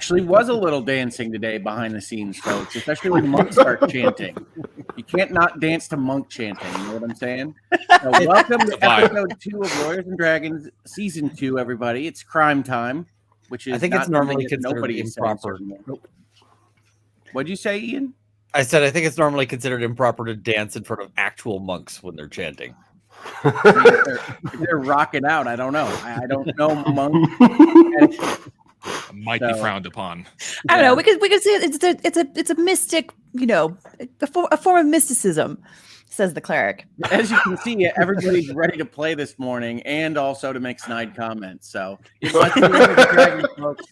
actually was a little dancing today behind the scenes, folks, especially when the monks start chanting. You can't not dance to monk chanting, you know what I'm saying? So welcome to episode 2 of Lawyers and Dragons, season 2, everybody. It's crime time, which is I think it's normally considered improper. Nope. What'd you say, Ian? I said I think it's normally considered improper to dance in front of actual monks when they're chanting. If they're rocking out, I don't know. I don't know monks. Might be frowned upon. I don't know. We could say it's a mystic, a form of mysticism, says the cleric. As you can see, everybody's ready to play this morning and also to make snide comments. So it must be Dragons, folks.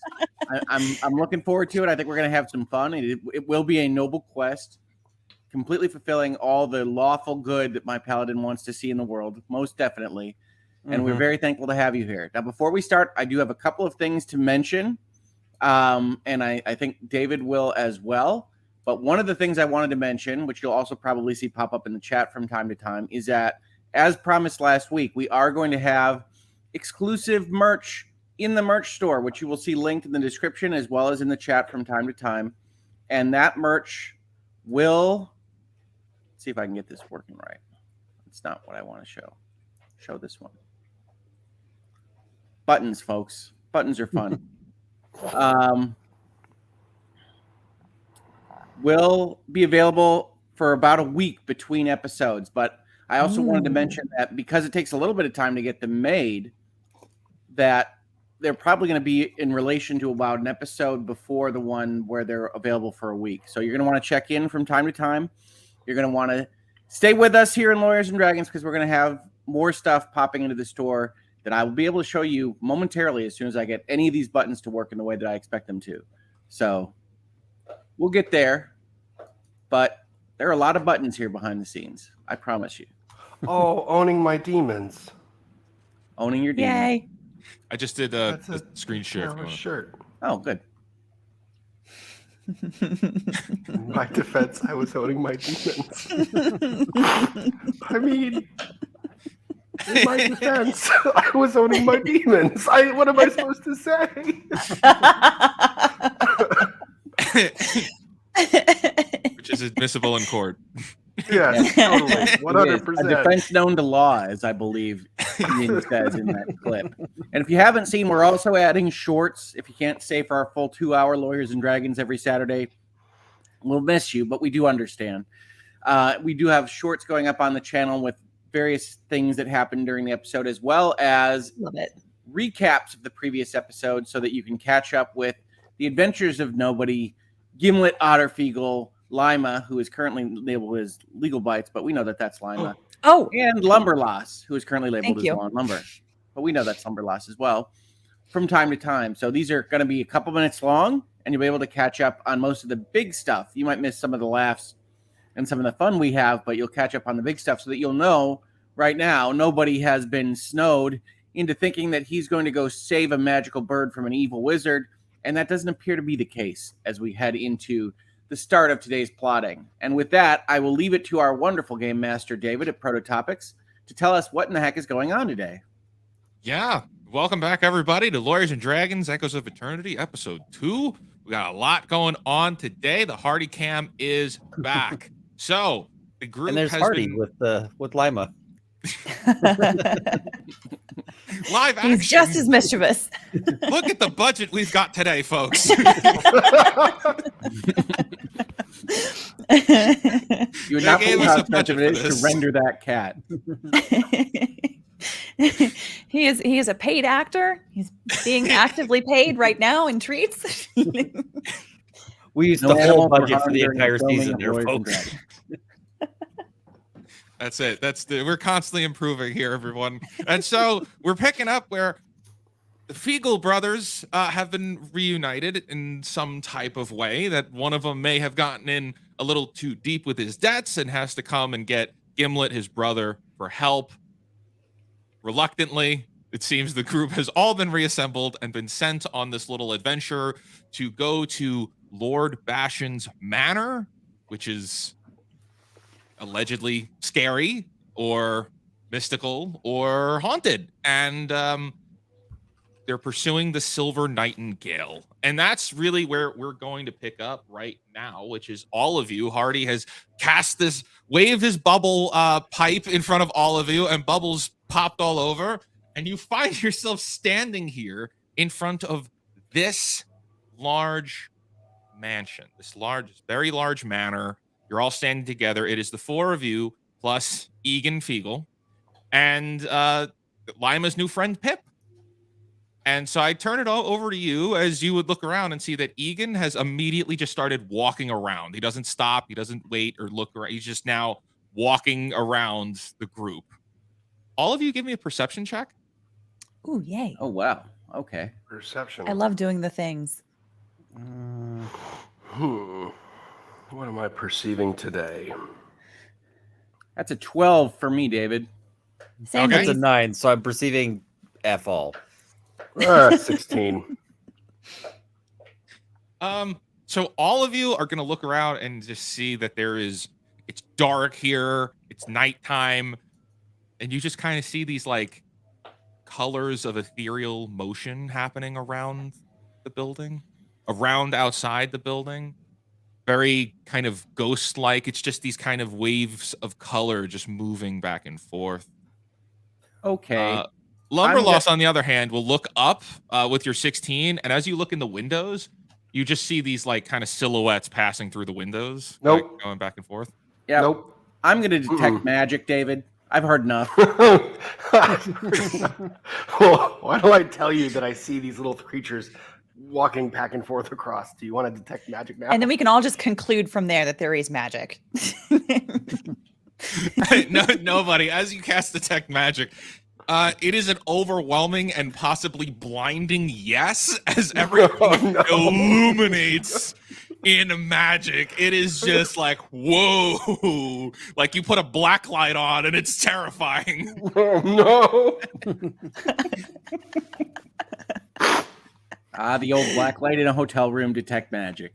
I'm looking forward to it. I think we're going to have some fun. It will be a noble quest, completely fulfilling all the lawful good that my paladin wants to see in the world, most definitely. And we're very thankful to have you here. Now, before we start, I do have a couple of things to mention, and I think David will as well. But one of the things I wanted to mention, which you'll also probably see pop up in the chat from time to time, is that, as promised last week, we are going to have exclusive merch in the merch store, which you will see linked in the description as well as in the chat from time to time. And that merch will... Let's see if I can get this working right. It's not what I want to show. Show this one. Buttons, folks. Buttons are fun. Will be available for about a week between episodes, but I also wanted to mention that because it takes a little bit of time to get them made, that they're probably going to be in relation to about an episode before the one where they're available for a week. So you're going to want to check in from time to time. You're going to want to stay with us here in Lawyers and Dragons because we're going to have more stuff popping into the store that I will be able to show you momentarily as soon as I get any of these buttons to work in the way that I expect them to. So we'll get there, but there are a lot of buttons here behind the scenes. I promise you. Oh, owning my demons. Owning your demons. Yay. I just did a screen share. A shirt. Oh, good. In my defense, I was owning my demons. I mean, in my defense, I was owning my demons. What am I supposed to say? Which is admissible in court. Yes, totally. 100%. A defense known to law, as I believe Ian says in that clip. And if you haven't seen, we're also adding shorts. If you can't stay for our full 2-hour Lawyers and Dragons every Saturday, we'll miss you, but we do understand. We do have shorts going up on the channel with various things that happened during the episode, as well as recaps of the previous episode so that you can catch up with the adventures of nobody, Gimlet, Otterfeagle, Laima, who is currently labeled as Legal Bytes, but we know that that's Laima. Oh. And Lumberloss, who is currently labeled as Law and Lumber. But we know that's Lumberloss as well from time to time. So these are going to be a couple minutes long, and you'll be able to catch up on most of the big stuff. You might miss some of the laughs and some of the fun we have, but you'll catch up on the big stuff so that you'll know right now nobody has been snowed into thinking that he's going to go save a magical bird from an evil wizard, and that doesn't appear to be the case as we head into the start of today's plotting. And with that, I will leave it to our wonderful game master, David, at Prototopics, to tell us what in the heck is going on today. Yeah. Welcome back, everybody, to Lawyers and Dragons, Echoes of Eternity, episode 2. We got a lot going on today. The Hardy Cam is back. So the group and there's has Hardy been... with Laima. Live action. He's just as mischievous. Look at the budget we've got today, folks. You would not believe how expensive it is to render that cat. He is a paid actor. He's being actively paid right now in treats. We used the whole budget for the entire season there, folks. That's it. We're constantly improving here, everyone. And so we're picking up where the Feagle brothers have been reunited in some type of way, that one of them may have gotten in a little too deep with his debts and has to come and get Gimlet, his brother, for help. Reluctantly, it seems the group has all been reassembled and been sent on this little adventure to go to Lord Bashan's manor, which is allegedly scary or mystical or haunted. And they're pursuing the Silver Nightingale. And that's really where we're going to pick up right now, which is all of you. Hardy has waved his bubble pipe in front of all of you, and bubbles popped all over. And you find yourself standing here in front of this large mansion, this very large manor. You're all standing together. It is the four of you plus Egan Fiegel and Laima's new friend Pip. And so I turn it all over to you as you would look around and see that Egan has immediately just started walking around. He doesn't stop. He doesn't wait or look around. He's just now walking around the group. All of you give me a perception check. Ooh, yay. Oh, wow. Okay. Perception. I love doing the things. What am I perceiving today? That's a 12 for me, David. Same Okay. It's a 9, so I'm perceiving F all. 16. So all of you are going to look around and just see that it's dark here. It's nighttime. And you just kind of see these like colors of ethereal motion happening around the building, around outside the building. Very kind of ghost-like. It's just these kind of waves of color just moving back and forth. Okay. Lumberlost, on the other hand, will look up with your 16, and as you look in the windows, you just see these like kind of silhouettes passing through the windows, Nope. like, going back and forth. Yeah. Nope. I'm going to detect magic, David. I've heard enough. Well, why do I tell you that I see these little creatures walking back and forth across? Do you want to detect magic now? And then we can all just conclude from there that there is magic. No, nobody. As you cast detect magic, it is an overwhelming and possibly blinding yes, as everything illuminates in magic. It is just like, whoa, like you put a black light on and it's terrifying. Oh, no. The old black light in a hotel room detect magic.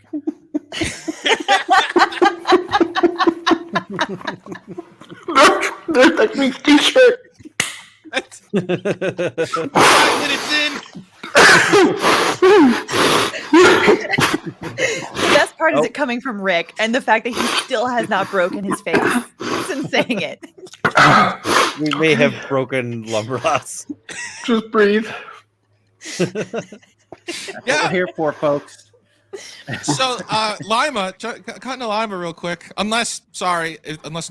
There's like me t-shirt. 5 minutes in. The best part is it coming from Rick and the fact that he still has not broken his face since saying it. We may have broken Lumberlost. Just breathe. That's what we're here for, folks. So, Laima, cutting to Laima real quick. Unless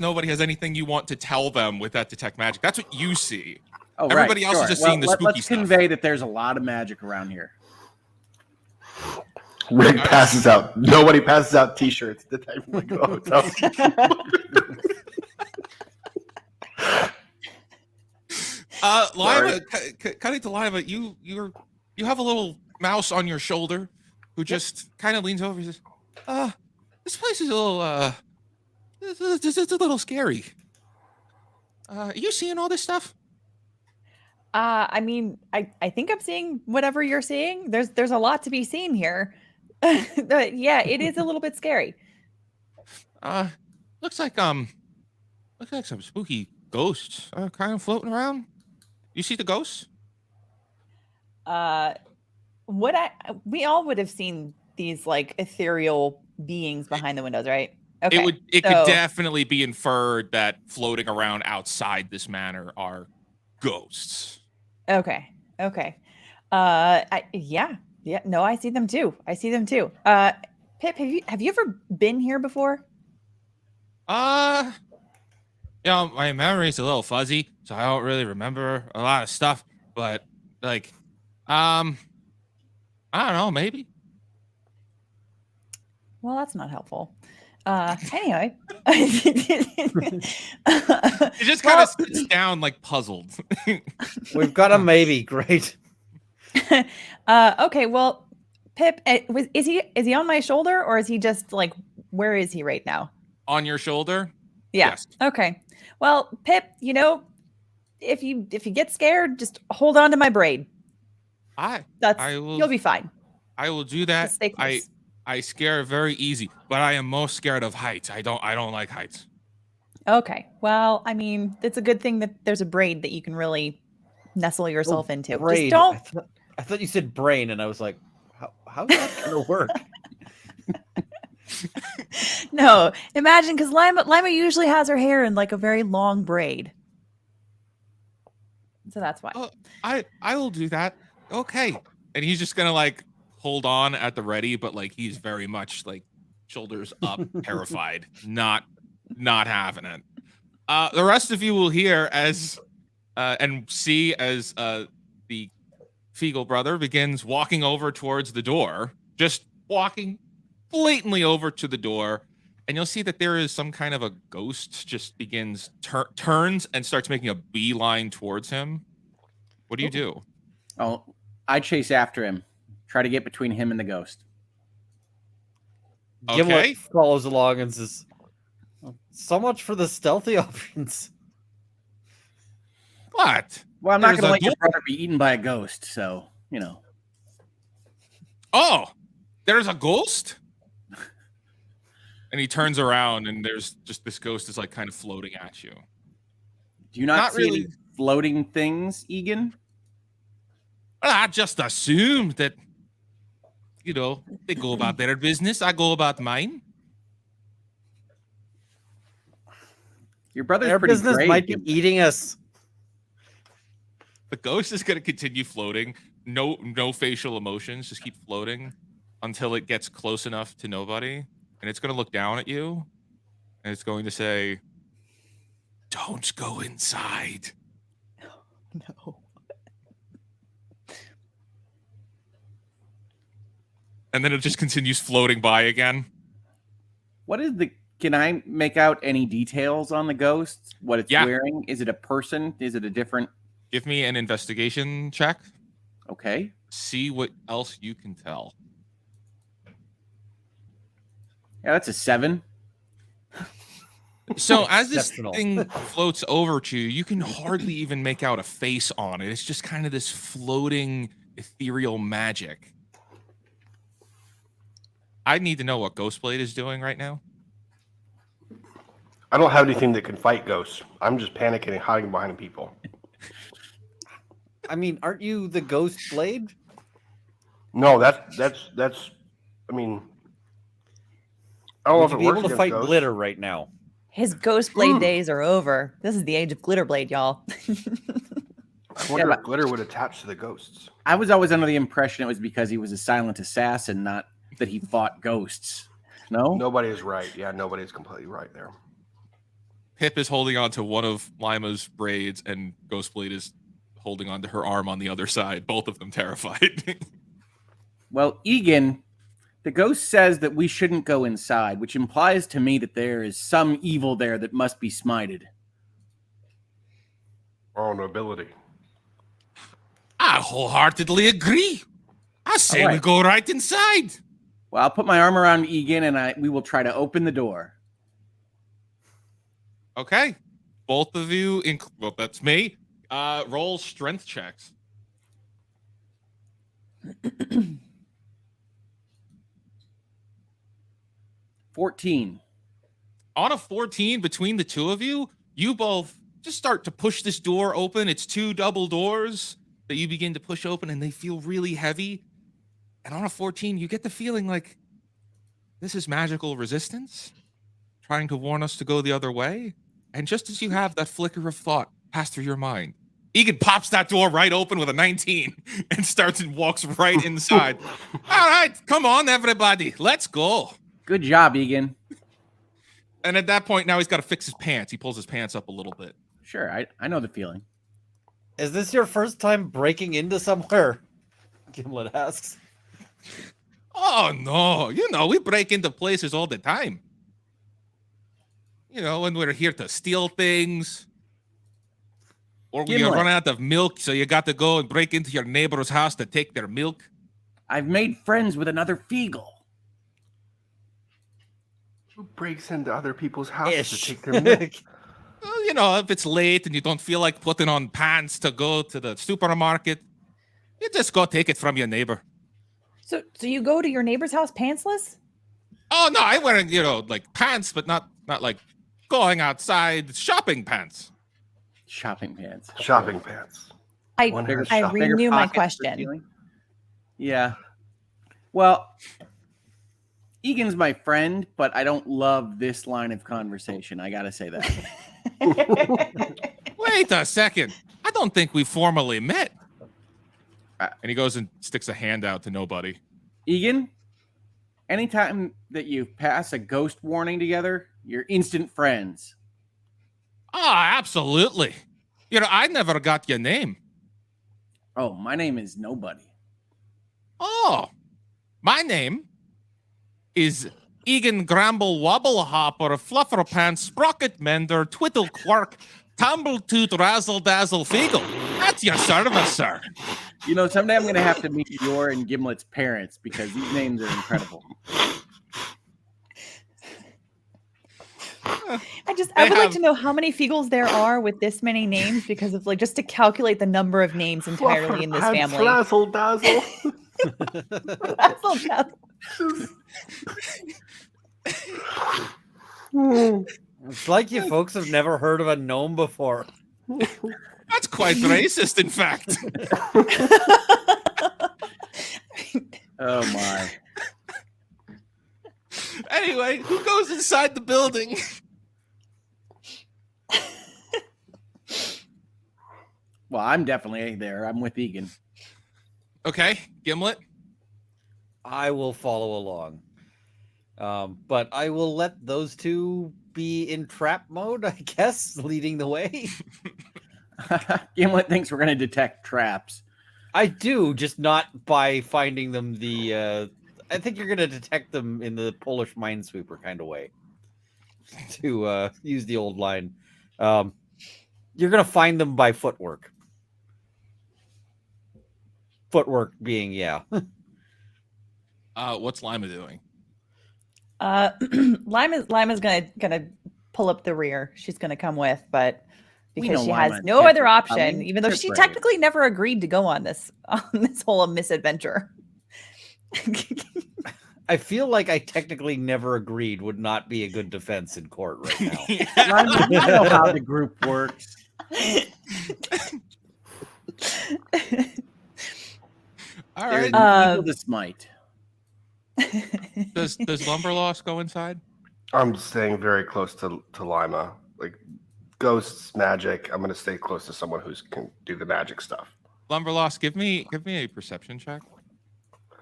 nobody has anything you want to tell them with that detect magic. That's what you see. Oh, Everybody right, else is sure. just seeing the spooky let's stuff. convey that there's a lot of magic around here. Rick passes out. Nobody passes out t-shirts. Did I really go hotel? Laima, cutting to Laima, you have a little mouse on your shoulder who just kind of leans over and says, this place is a little it's a little scary. Are you seeing all this stuff? I mean, I think I'm seeing whatever you're seeing. There's a lot to be seen here. But yeah, it is a little bit scary. Looks like some spooky ghosts kind of floating around. You see the ghosts? We all would have seen these like ethereal beings behind the windows, right? Okay. It could definitely be inferred that floating around outside this manor are ghosts. Okay. Yeah. No, I see them too. Pip, have you ever been here before? My memory's a little fuzzy, so I don't really remember a lot of stuff. But like, I don't know, maybe. Well, that's not helpful. Anyway, It just kind of sits down like puzzled. We've got a maybe. Great. okay. Well, Pip, is he on my shoulder or is he just like, where is he right now? On your shoulder? Yeah. Yes. Okay. Well, Pip, if you get scared, just hold on to my braid. You'll be fine. I will do that. Just stay close. I scare very easy, but I am most scared of heights. I don't like heights. Okay. Well, I mean, it's a good thing that there's a braid that you can really nestle yourself into. Braid. Just don't. I thought you said brain, and I was like, how's that gonna work? No, imagine because Laima usually has her hair in like a very long braid. So that's why. Oh, I will do that. Okay. And he's just gonna like hold on at the ready, but like he's very much like shoulders up, terrified, not having it. The rest of you will hear as and see as the Fiegel brother begins walking over towards the door, just walking blatantly over to the door, and you'll see that there is some kind of a ghost just begins turns and starts making a beeline towards him. What do you do? Oh, I chase after him, try to get between him and the ghost. Okay. Gimlet follows along and says, "So much for the stealthy options." What? Well, I'm not There's going to a let your door- brother be eaten by a ghost, so, you know. Oh, there's a ghost? And he turns around and there's just this ghost is like kind of floating at you. Do you not Not see any really. floating things, Egan? Well, I just assumed that, you know, they go about their business. I go about mine. Your brother's Their pretty business great. might be eating us. The ghost is going to continue floating. No facial emotions. Just keep floating until it gets close enough to nobody. And it's going to look down at you. And it's going to say, "Don't go inside." No. And then it just continues floating by again. What is the... Can I make out any details on the ghost? What it's Yeah. wearing? Is it a person? Is it a different... Give me an investigation check. Okay. See what else you can tell. Yeah, that's a 7. So as this Exceptional. thing floats over to you, you can hardly even make out a face on it. It's just kind of this floating ethereal magic. I need to know what Ghostblade is doing right now. I don't have anything that can fight ghosts. I'm just panicking and hiding behind people. I mean, aren't you the ghost blade? No, that's. I mean, I don't know Would if you it be works able to against fight ghosts. glitter right now? His ghost blade days are over. This is the age of glitter blade, y'all. I wonder Yeah, if glitter would attach to the ghosts. I was always under the impression it was because he was a silent assassin, not that he fought ghosts. No? Nobody is right. Yeah, nobody is completely right there. Pip is holding on to one of Lima's braids, and Ghostblade is holding onto her arm on the other side. Both of them terrified. Well, Egan, the ghost says that we shouldn't go inside, which implies to me that there is some evil there that must be smited. Or nobility. I wholeheartedly agree. I say All right. we go right inside. Well, I'll put my arm around Egan and we will try to open the door. Okay. Both of you, well, that's me. Roll strength checks. 14. On a 14, between the two of you, you both just start to push this door open. It's 2 double doors that you begin to push open, and they feel really heavy. And on a 14, you get the feeling like this is magical resistance trying to warn us to go the other way. And just as you have that flicker of thought pass through your mind, Egan pops that door right open with a 19 and starts and walks right inside. All right, come on, everybody. Let's go. Good job, Egan. And at that point, now he's got to fix his pants. He pulls his pants up a little bit. Sure, I know the feeling. Is this your first time breaking into somewhere? Gimlet asks. Oh, no. You know, we break into places all the time. You know, when we're here to steal things. Or we Gimlet. run out of milk, so you got to go and break into your neighbor's house to take their milk. I've made friends with another Fiegel. Who breaks into other people's houses to Ish. take their milk? Well, you know, if it's late and you don't feel like putting on pants to go to the supermarket, you just go take it from your neighbor. So you go to your neighbor's house pantsless? Oh, no, I'm wearing, you know, like pants, but not like going outside shopping pants. Shopping pants. Shopping pants. I One Bigger has I shop- bigger renew my pockets for question. stealing. Yeah. Well, Egan's my friend, but I don't love this line of conversation. I gotta say that. Wait a second. I don't think we formally met. And he goes and sticks a hand out to nobody. Egan, anytime that you pass a ghost warning together, you're instant friends. Ah, absolutely. I never got your name. Oh, my name is Nobody. Oh, my name is Egan Gramble Wobblehopper Flufferpants Sprocket Mender Twiddle Quark Tumbletooth Razzle Dazzle Feagle. That's your service, sir. Someday I'm going to have to meet your and Gimlet's parents because these names are incredible. I would like to know how many Feagles there are with this many names because of just to calculate the number of names entirely in this family. Razzle dazzle. Razzle dazzle. It's like you folks have never heard of a gnome before. That's quite racist, in fact. Oh, my. Anyway, who goes inside the building? Well, I'm definitely there. I'm with Egan. Okay, Gimlet. I will follow along. But I will let those two be in trap mode, I guess, leading the way. Gimlet thinks we're going to detect traps. I do, just not by finding them I think you're going to detect them in the Polish minesweeper kind of way. To use the old line. You're going to find them by footwork. Footwork being, yeah. What's Laima doing? Lima's gonna pull up the rear. She's gonna come with, but because she Laima has no other option, coming. even though You're she brave. technically never agreed to go on this whole misadventure. I feel like I technically never agreed would not be a good defense in court right now. Laima, you know how the group works. All There is right. an equal to smite. Does Lumberlost go inside? I'm staying very close to Laima. Like ghosts, magic. I'm gonna stay close to someone who can do the magic stuff. Lumberlost, give me a perception check.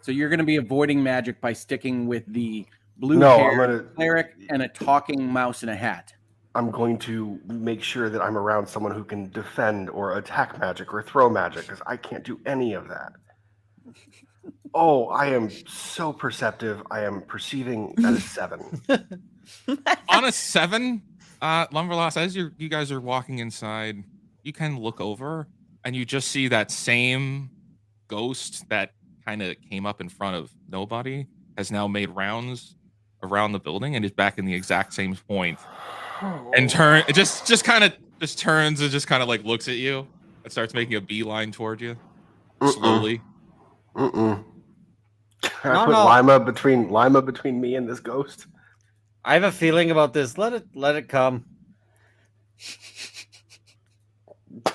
So you're going to be avoiding magic by sticking with the blue No, hair I'm gonna. cleric and a talking mouse in a hat. I'm going to make sure that I'm around someone who can defend or attack magic or throw magic because I can't do any of that. Oh, I am so perceptive. I am perceiving at a 7. On a 7, Lumberlost, as you guys are walking inside, you can look over and you just see that same ghost that kind of came up in front of nobody has now made rounds around the building and is back in the exact same point. And it just kind of turns and just kind of like looks at you and starts making a beeline toward you slowly. Can I No, put no. Laima between me and this ghost? I have a feeling about this. Let it come.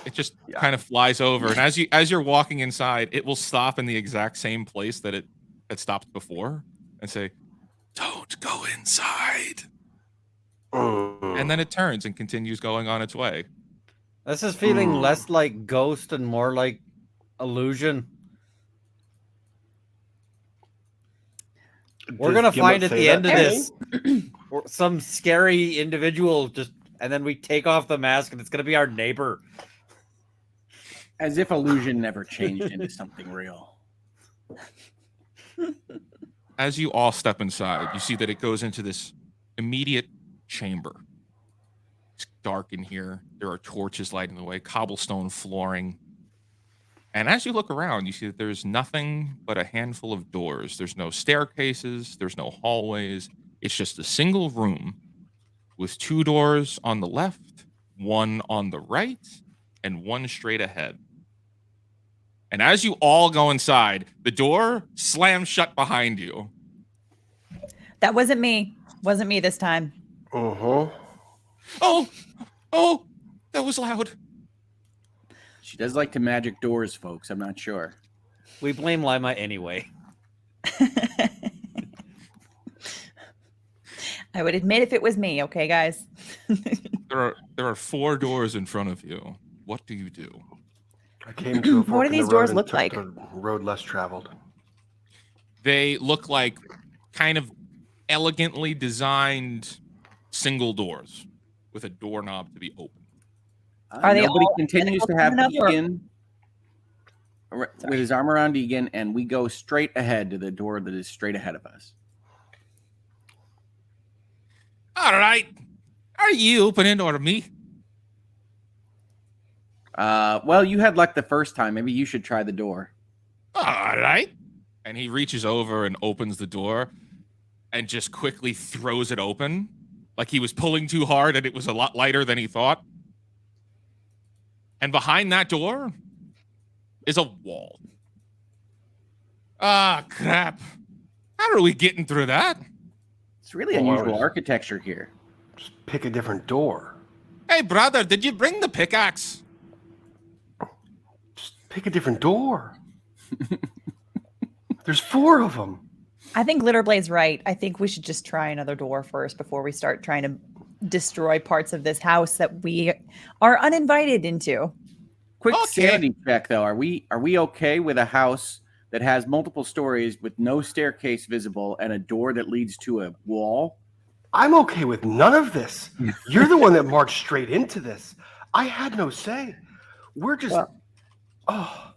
It just kind of flies over, and as you're walking inside, it will stop in the exact same place that it had stopped before and say, "Don't go inside." And then it turns and continues going on its way. This is feeling less like ghost and more like illusion. We're Does gonna Gimlet find at say the end of that? this some scary individual and then we take off the mask and it's gonna be our neighbor. As if illusion never changed into something real. As you all step inside, you see that it goes into this immediate chamber. It's dark in here. There are torches lighting the way, cobblestone flooring. And as you look around, you see that there's nothing but a handful of doors. There's no staircases. There's no hallways. It's just a single room with 2 doors on the left, 1 on the right, and 1 straight ahead. And as you all go inside, the door slams shut behind you. That wasn't me. Wasn't me this time. Oh, that was loud. She does like to magic doors, folks. I'm not sure. We blame Laima anyway. I would admit if it was me, okay, guys? There are 4 doors in front of you. What do you do? I came to a What do fork in these the road doors and look took like? the road less traveled. They look like kind of elegantly designed single doors with a doorknob to be opened. Are they Nobody all continues to identical have coming up, or- Egan with his arm around Egan, and we go straight ahead to the door that is straight ahead of us. All right. Are you opening or me? Well, you had luck the first time. Maybe you should try the door. All right. And he reaches over and opens the door and just quickly throws it open. Like he was pulling too hard and it was a lot lighter than he thought. And behind that door is a wall. Ah, crap. How are we getting through that? It's really Well, unusual I was- architecture here. Just pick a different door. Hey, brother, did you bring the pickaxe? Just pick a different door. There's 4 of them. I think Glitterblade's right. I think we should just try another door first before we start trying to destroy parts of this house that we are uninvited into. Quick Okay. sanity check, though. Are we okay with a house that has multiple stories with no staircase visible and a door that leads to a wall? I'm okay with none of this. You're the one that marched straight into this. I had no say. We're just. Oh.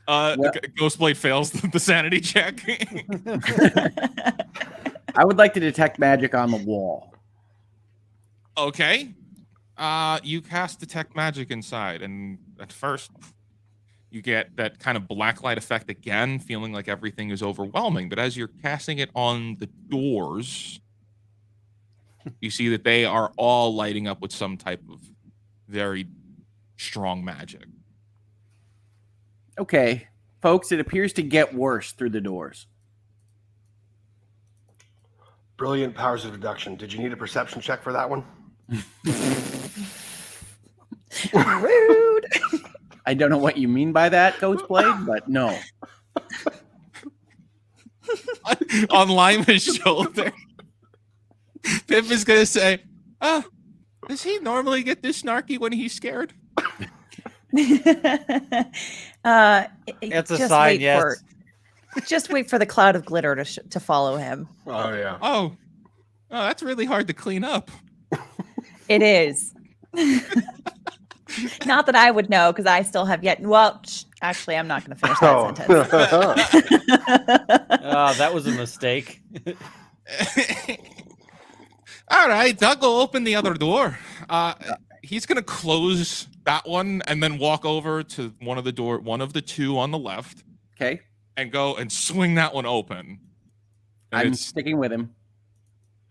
Ghostblade fails the sanity check. I would like to detect magic on the wall. Okay. You cast detect magic inside, and at first you get that kind of blacklight effect again, feeling like everything is overwhelming. But as you're casting it on the doors, you see that they are all lighting up with some type of very strong magic. Okay, folks, it appears to get worse through the doors. Brilliant powers of deduction. Did you need a perception check for that one? Rude. I don't know what you mean by that, Ghostblade, but no. On Laima's shoulder, Pip is going to say, does he normally get this snarky when he's scared? It's a sign, yes. Just wait for the cloud of glitter to follow him. Oh, yeah. Oh, that's really hard to clean up. It is. Not that I would know, because I still have yet. Well, actually, I'm not going to finish that sentence. That was a mistake. All right, Doug will open the other door. He's gonna close that one and then walk over to one of the 2 on the left, Okay, and go and swing that one open. And I'm sticking with him.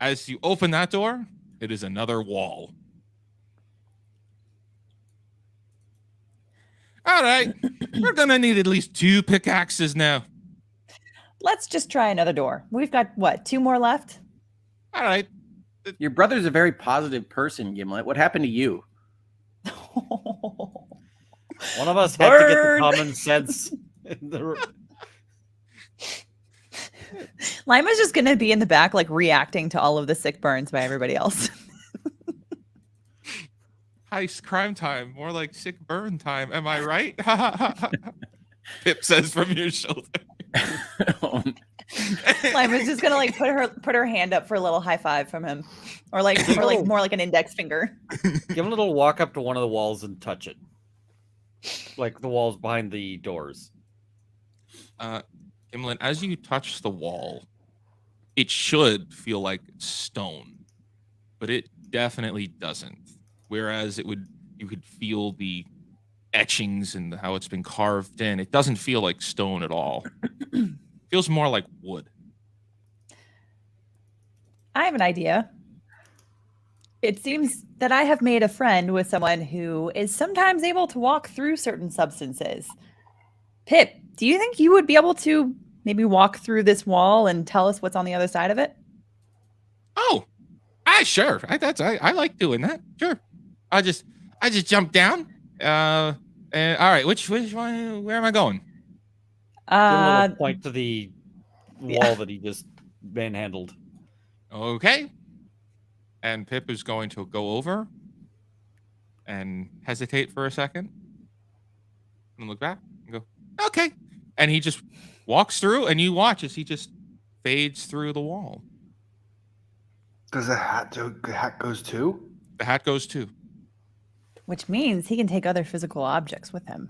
as you open that door, it is another wall. All right, we're gonna need at least 2 pickaxes now. Let's just try another door. We've got, what, 2 more left? All right. Your brother's a very positive person, Gimlet. What happened to you? One of us had to get the Bird. common sense. Lima's just going to be in the back, like, reacting to all of the sick burns by everybody else. Heist crime time, more like sick burn time. Am I right? Pip says from your shoulder. Lima's just going to, like, put her hand up for a little high five from him. Or more like an index finger. Give him a little walk up to one of the walls and touch it. Like the walls behind the doors. Gimlet, as you touch the wall, it should feel like stone, but it definitely doesn't. Whereas you could feel the etchings and how it's been carved in. It doesn't feel like stone at all. It feels more like wood. I have an idea. It seems that I have made a friend with someone who is sometimes able to walk through certain substances. Pip, do you think you would be able to maybe walk through this wall and tell us what's on the other side of it? Oh, sure. I like doing that. Sure. I just jump down. All right, which one? Where am I going? Give him a little Uh, point to the wall yeah. that he just manhandled. Okay. And Pip is going to go over and hesitate for a second and look back and go, okay. And he just walks through, and you watch as he just fades through the wall. Does the hat goes too? The hat goes too. which means he can take other physical objects with him.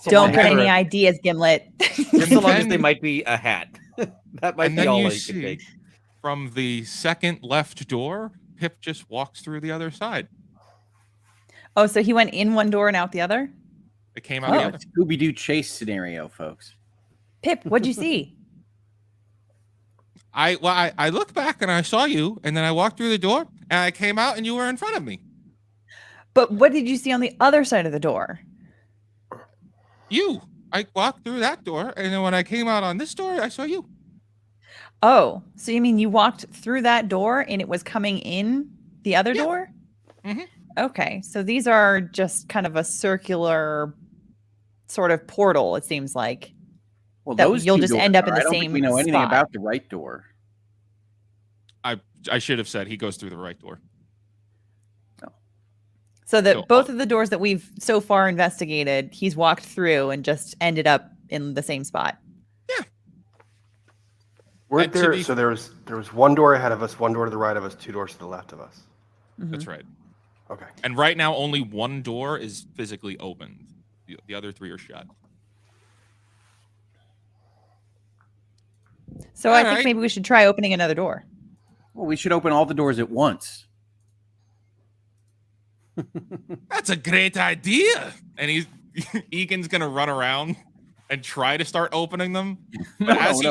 So Don't long get as any they're- ideas, Gimlet. Just so long as And they then- might be a hat. That might And be then all you he can see take. from the second left door, Pip just walks through the other side. Oh, so he went in one door and out the other? It came out Oh, the other. Scooby-Doo chase scenario, folks. Pip, what'd you see? I looked back and I saw you, and then I walked through the door, and I came out, and you were in front of me. But what did you see on the other side of the door? You. I walked through that door, and then when I came out on this door, I saw you. Oh, so you mean you walked through that door and it was coming in the other Yeah. door? Mhm. Okay, so these are just kind of a circular sort of portal, it seems like. Well, That those you'll two just doors end up are. in the I don't think same we know anything spot. about the right door. I should have said he goes through the right door. So that So, both of the doors that we've so far investigated, he's walked through and just ended up in the same spot. Weren't And to there? be- So there was one door ahead of us, one door to the right of us, two doors to the left of us. That's right. Okay. And right now, only one door is physically open. The other three are shut. So I All think right. maybe we should try opening another door. Well, we should open all the doors at once. That's a great idea. And Egan's gonna run around and try to start opening them. But as he-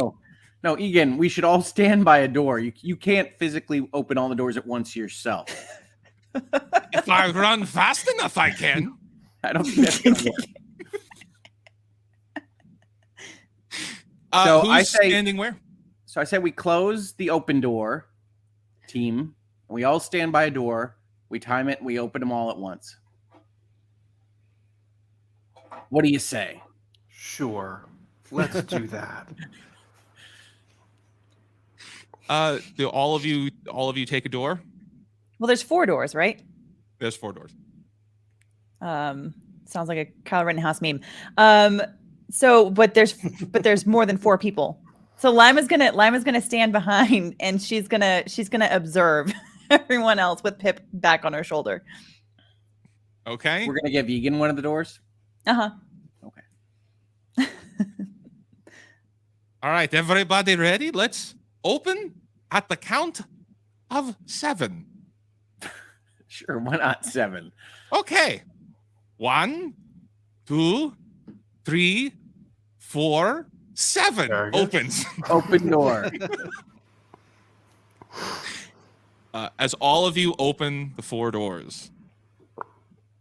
No, Egan, we should all stand by a door. You can't physically open all the doors at once yourself. If I run fast enough, I can. I don't think that's gonna work. So Who's I say- standing where? So I said we close the open door team. We all stand by a door. We time it. We open them all at once. What do you say? Sure. Let's do that. Do all of you take a door? Well, there's 4 doors, right? There's 4 doors. Sounds like a Kyle Rittenhouse meme. But there's more than 4 people. So Lima's gonna stand behind and she's gonna observe everyone else with Pip back on her shoulder. Okay. We're gonna give Egan one of the doors. Uh-huh. All right, everybody ready? Let's open at the count of 7. Sure, why not 7? Okay. 1, 2, 3, 4, 7 Very good. opens. Open door. As all of you open the 4 doors,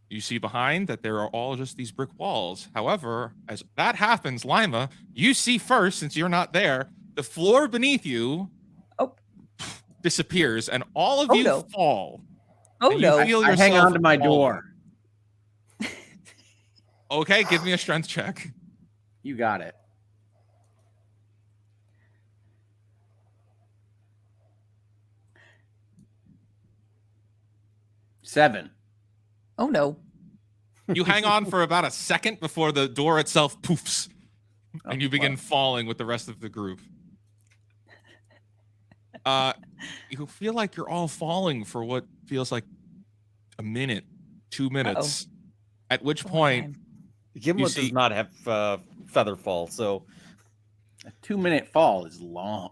you see behind that there are all just these brick walls. However, as that happens, Laima, you see first, since you're not there, the floor beneath you disappears, and all of Oh, you no. fall. Oh And you no. feel I hang yourself on to my falling. door. Okay, give me a strength check. You got it. Seven. Oh no. You hang on for about a second before the door itself poofs, and you begin falling with the rest of the group. You feel like you're all falling for what feels like a minute, 2 minutes. At which point, Gimlet see- does not have feather fall, so A 2-minute fall is long.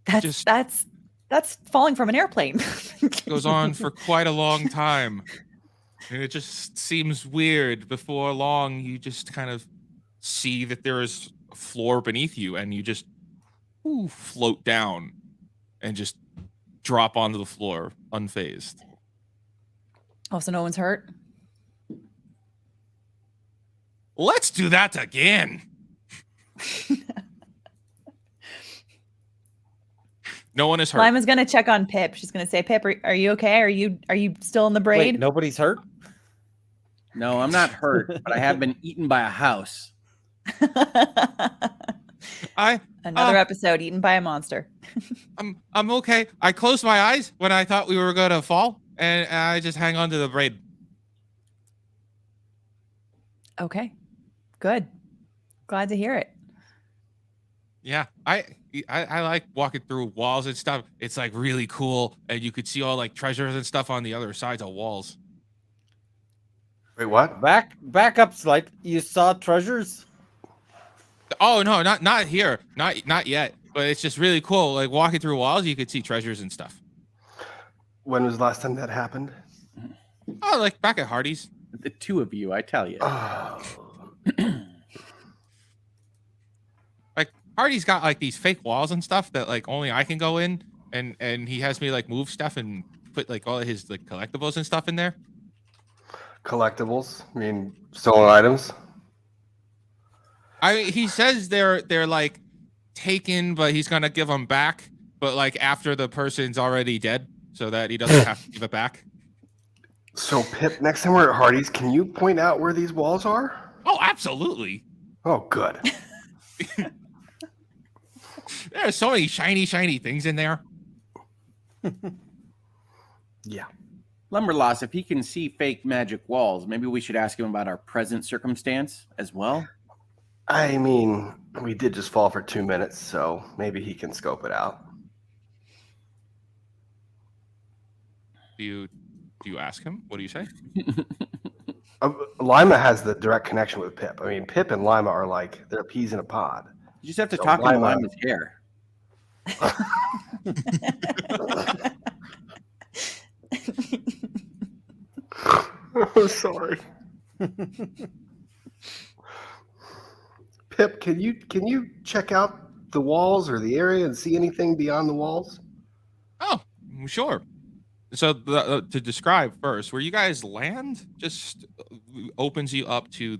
That's falling from an airplane. it goes on for quite a long time. And it just seems weird. Before long, you just kind of see that there is a floor beneath you, and you just float down and just drop onto the floor unfazed. Oh, so no one's hurt? Let's do that again. No one is hurt. Lima's gonna check on Pip. She's gonna say, Pip, are you okay? Are you still in the braid? wait, nobody's hurt? No, I'm not hurt, but I have been eaten by a house. Another episode eaten by a monster. I'm okay. I closed my eyes when I thought we were gonna fall, and I just hang on to the braid. Okay, good. Glad to hear it. Yeah, I like walking through walls and stuff. It's like really cool, and you could see all like treasures and stuff on the other sides of walls. Wait, what? Back up, Slight. You saw treasures? Oh no, not here, not yet. But it's just really cool. Like walking through walls, you could see treasures and stuff. When was the last time that happened? Oh, like back at Hardy's. The two of you, I tell you. Oh. Like Hardy's got like these fake walls and stuff that like only I can go in, and he has me like move stuff and put like all of his like collectibles and stuff in there. Collectibles? I mean, stolen items? He says they're like taken, but he's gonna give them back, but like after the person's already dead, so that he doesn't have to give it back. So, Pip, next time we're at Hardy's, can you point out where these walls are? Oh, absolutely. Oh, good. There are so many shiny things in there. Yeah. Lumberloss, if he can see fake magic walls, maybe we should ask him about our present circumstance as well. I mean, we did just fall for 2 minutes, so maybe he can scope it out. Do you ask him? What do you say? Laima has the direct connection with Pip. I mean, Pip and Laima are like, they're peas in a pod. You just have to So talk about Laima- Lima's hair. Oh, sorry. Pip, can you check out the walls or the area and see anything beyond the walls? Oh, sure. So to describe first, where you guys land just opens you up to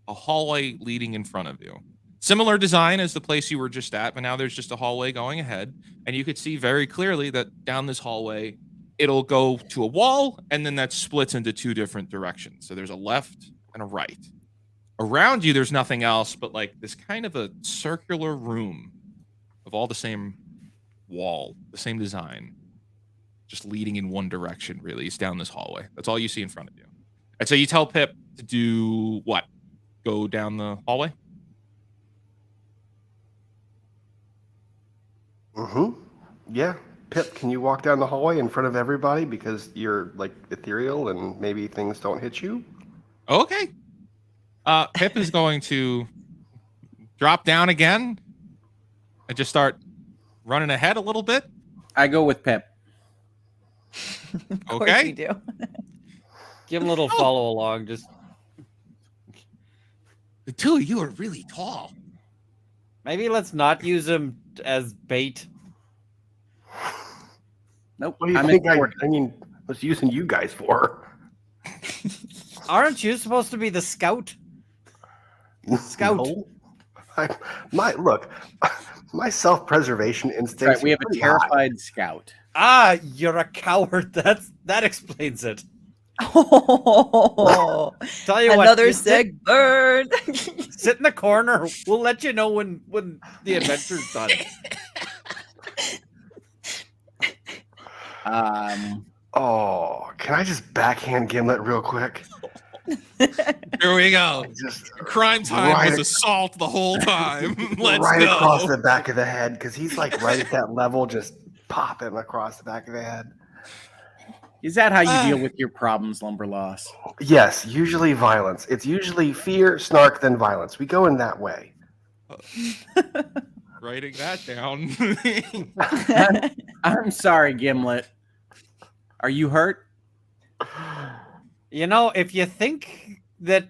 a hallway leading in front of you. Similar design as the place you were just at, but now there's just a hallway going ahead. And you could see very clearly that down this hallway, it'll go to a wall, and then that splits into two different directions. So there's a left and a right. Around you, there's nothing else but like this kind of a circular room of all the same wall, the same design, just leading in one direction, really. It's down this hallway. That's all you see in front of you. And so you tell Pip to do what? Go down the hallway? Mm-hmm. Yeah. Pip, can you walk down the hallway in front of everybody because you're like ethereal and maybe things don't hit you? Okay. Pip is going to drop down again and just start running ahead a little bit. I go with Pip. Of course Okay. you do. Give him a little follow along. Just The two of you are really tall. maybe let's not use him as bait. Nope. What do you I'm think? in for it. I mean, what's using you guys for? Aren't you supposed to be the scout? Scout. No. My self-preservation instincts. Right, we have are a pretty high. terrified scout. Ah, you're a coward. That explains it. Oh, Tell you what, another you sick bird. sit in the corner. We'll let you know when the adventure's done. Oh, can I just backhand Gimlet real quick? Here we go. Just Crime time Right was assault the whole time. Let's right go. across the back of the head because he's like right at that level. Just pop him across the back of the head. Is that how you deal with your problems, Lumberloss? Yes, usually violence. It's usually fear, snark, then violence. We go in that way. Writing that down. I'm sorry, Gimlet. Are you hurt? You know, if you think that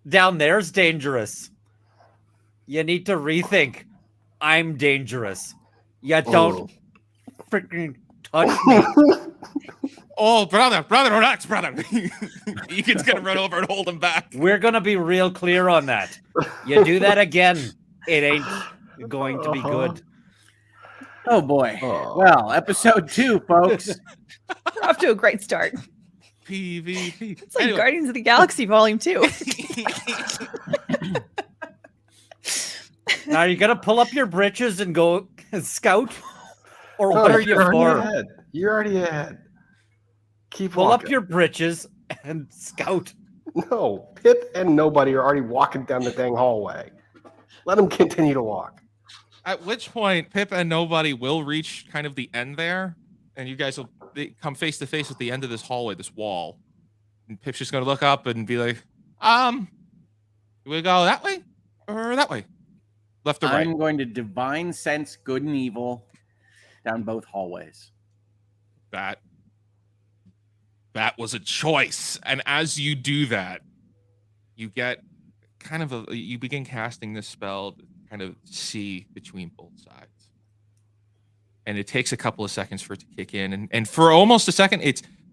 down there's dangerous, you need to rethink. I'm dangerous. You don't freaking touch me. Oh, brother, relax, brother. Egan's gonna run over and hold him back. We're gonna be real clear on that. You do that again, it ain't going to be good. Oh boy. Oh. Well, episode 2, folks. We're off to a great start. PvP. It's like Anyway. Guardians of the Galaxy Volume 2. Now, are you gonna pull up your britches and go scout, or No, what are you you're already for? ahead. You're already ahead. Keep Pull walking. up your britches and scout. No, Pip and nobody are already walking down the dang hallway. Let them continue to walk. At which point, Pip and nobody will reach kind of the end there, and you guys will come face to face with the end of this hallway, this wall. And Pip's just gonna look up and be like, do we go that way or that way? Left or right? I'm going to divine sense good and evil down both hallways. That was a choice. And as you do that, you get kind of you begin casting this spell to kind of see between both sides. And it takes a couple of seconds for it to kick in. And for almost a second,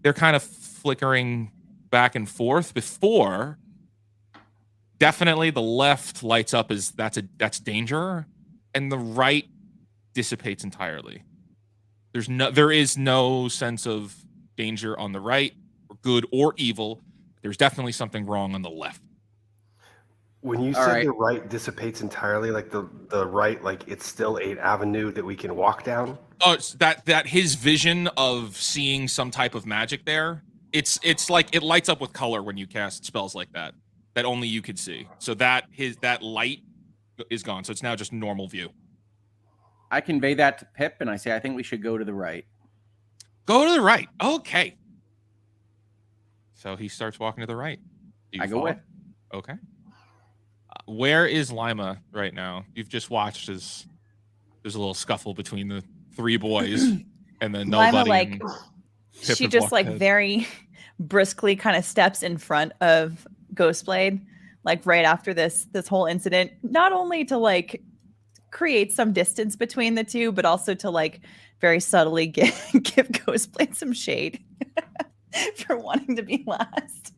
they're kind of flickering back and forth before definitely the left lights up as that's danger, and the right dissipates entirely. There is no sense of danger on the right, or good or evil. There's definitely something wrong on the left. When you said the right dissipates entirely, like the right, like it's still an avenue that we can walk down. Oh, it's that his vision of seeing some type of magic there. It's like it lights up with color when you cast spells like that only you could see. So that light is gone. So it's now just normal view. I convey that to Pip, and I say, I think we should go to the right. Go to the right. Okay. So he starts walking to the right. I go with. Okay. Where is Laima right now? You've just watched as there's a little scuffle between the three boys, and then nobody. Laima, like, Pip she have just walked like ahead. very briskly kind of steps in front of Ghostblade, like right after this whole incident, not only to like create some distance between the two, but also to like very subtly give Ghostblade some shade for wanting to be last.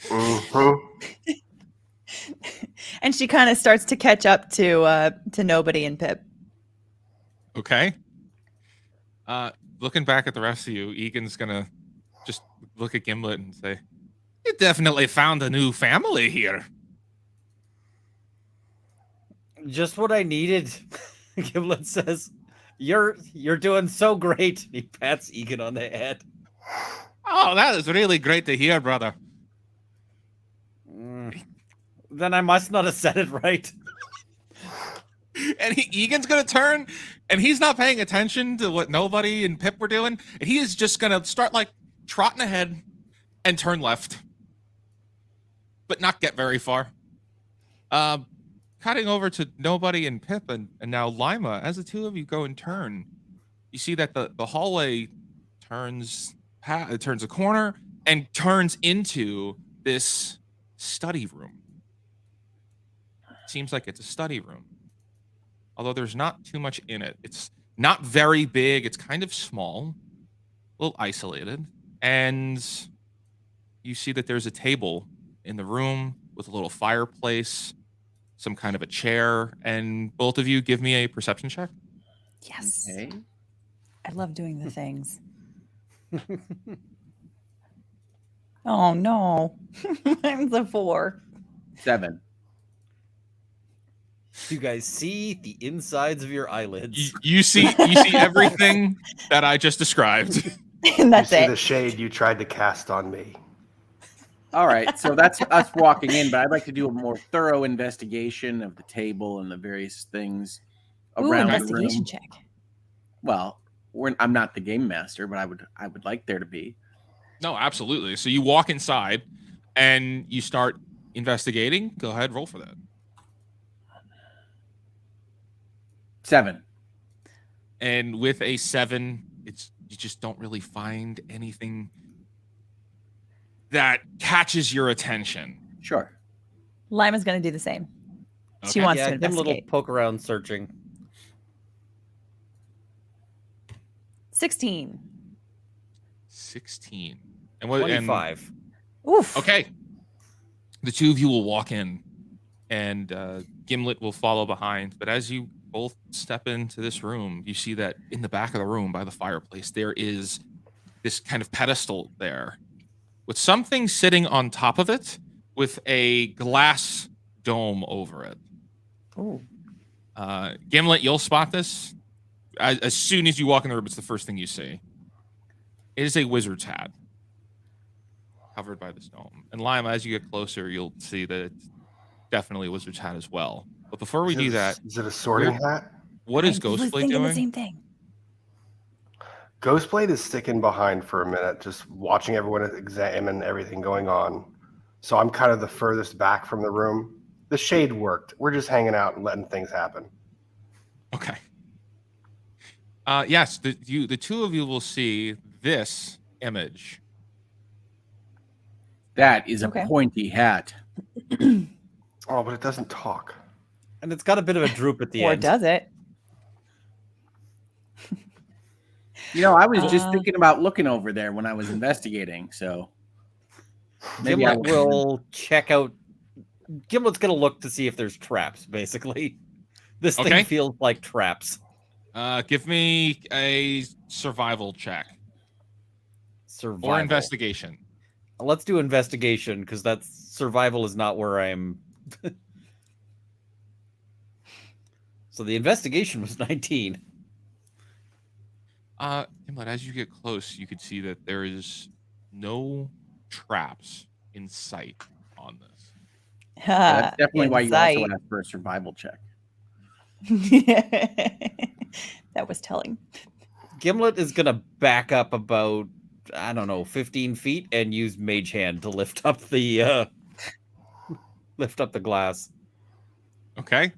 Mm-hmm. And she kind of starts to catch up to Nobody and Pip. Okay. Looking back at the rest of you, Egan's gonna just look at Gimlet and say, "You definitely found a new family here." Just what I needed. Gimlet says, "You're doing so great." He pats Egan on the head. Oh, that is really great to hear, brother. Then I must not have said it right. And Egan's gonna turn, and he's not paying attention to what Nobody and Pip were doing. And he is just gonna start like trotting ahead and turn left, but not get very far. Cutting over to Nobody and Pip, and now Laima. As the two of you go and turn, you see that the hallway turns a corner and turns into this study room. Seems like it's a study room, although there's not too much in it. It's not very big. It's kind of small, a little isolated. And you see that there's a table in the room with a little fireplace, some kind of a chair. And both of you give me a perception check. Yes. Okay. I love doing the things. Oh no. Mine's a 4. 7. You guys see the insides of your eyelids. You see everything that I just described. And that's You see it. the shade you tried to cast on me. All right, so that's us walking in, but I'd like to do a more thorough investigation of the table and the various things Ooh, around the investigation room. check. Well, I'm not the game master, but I would like there to be. No, absolutely. So you walk inside and you start investigating. Go ahead, roll for that. 7. And with a 7, you just don't really find anything that catches your attention. Sure. Lima's going to do the same. She Okay. wants Yeah, to give him a little investigate. poke around searching. 16. 16. And what? 25. Oof. Okay. The two of you will walk in, and Gimlet will follow behind. But as you both step into this room, you see that in the back of the room by the fireplace, there is this kind of pedestal there with something sitting on top of it with a glass dome over it. Ooh. Gimlet, you'll spot this. As soon as you walk in the room, it's the first thing you see. It is a wizard's hat covered by this dome. And Laima, as you get closer, you'll see that it's definitely a wizard's hat as well. But before we do that, is it a sorting hat? what is I was Ghostblade thinking the doing? same thing. Ghostblade is sticking behind for a minute, just watching everyone examine everything going on. So I'm kind of the furthest back from the room. The shade worked. We're just hanging out and letting things happen. Okay. Yes, the two of you will see this image. That is a Okay. pointy hat. Oh, but it doesn't talk. And it's got a bit of a droop at the Or end. does it? You know, I was just Uh, thinking about looking over there when I was investigating. So maybe I Gimlet will check out. Gimlet's going to look to see if there's traps, basically. This Okay. thing feels like traps. Give me a survival check Survival. or investigation. Let's do investigation, because that's survival is not where I'm. So the investigation was 19. Gimlet, as you get close, you can see that there is no traps in sight on this. that's definitely why you also Insight. asked for a survival check. That was telling. Gimlet is going to back up about, I don't know, 15 feet and use Mage Hand to lift up the glass. Okay.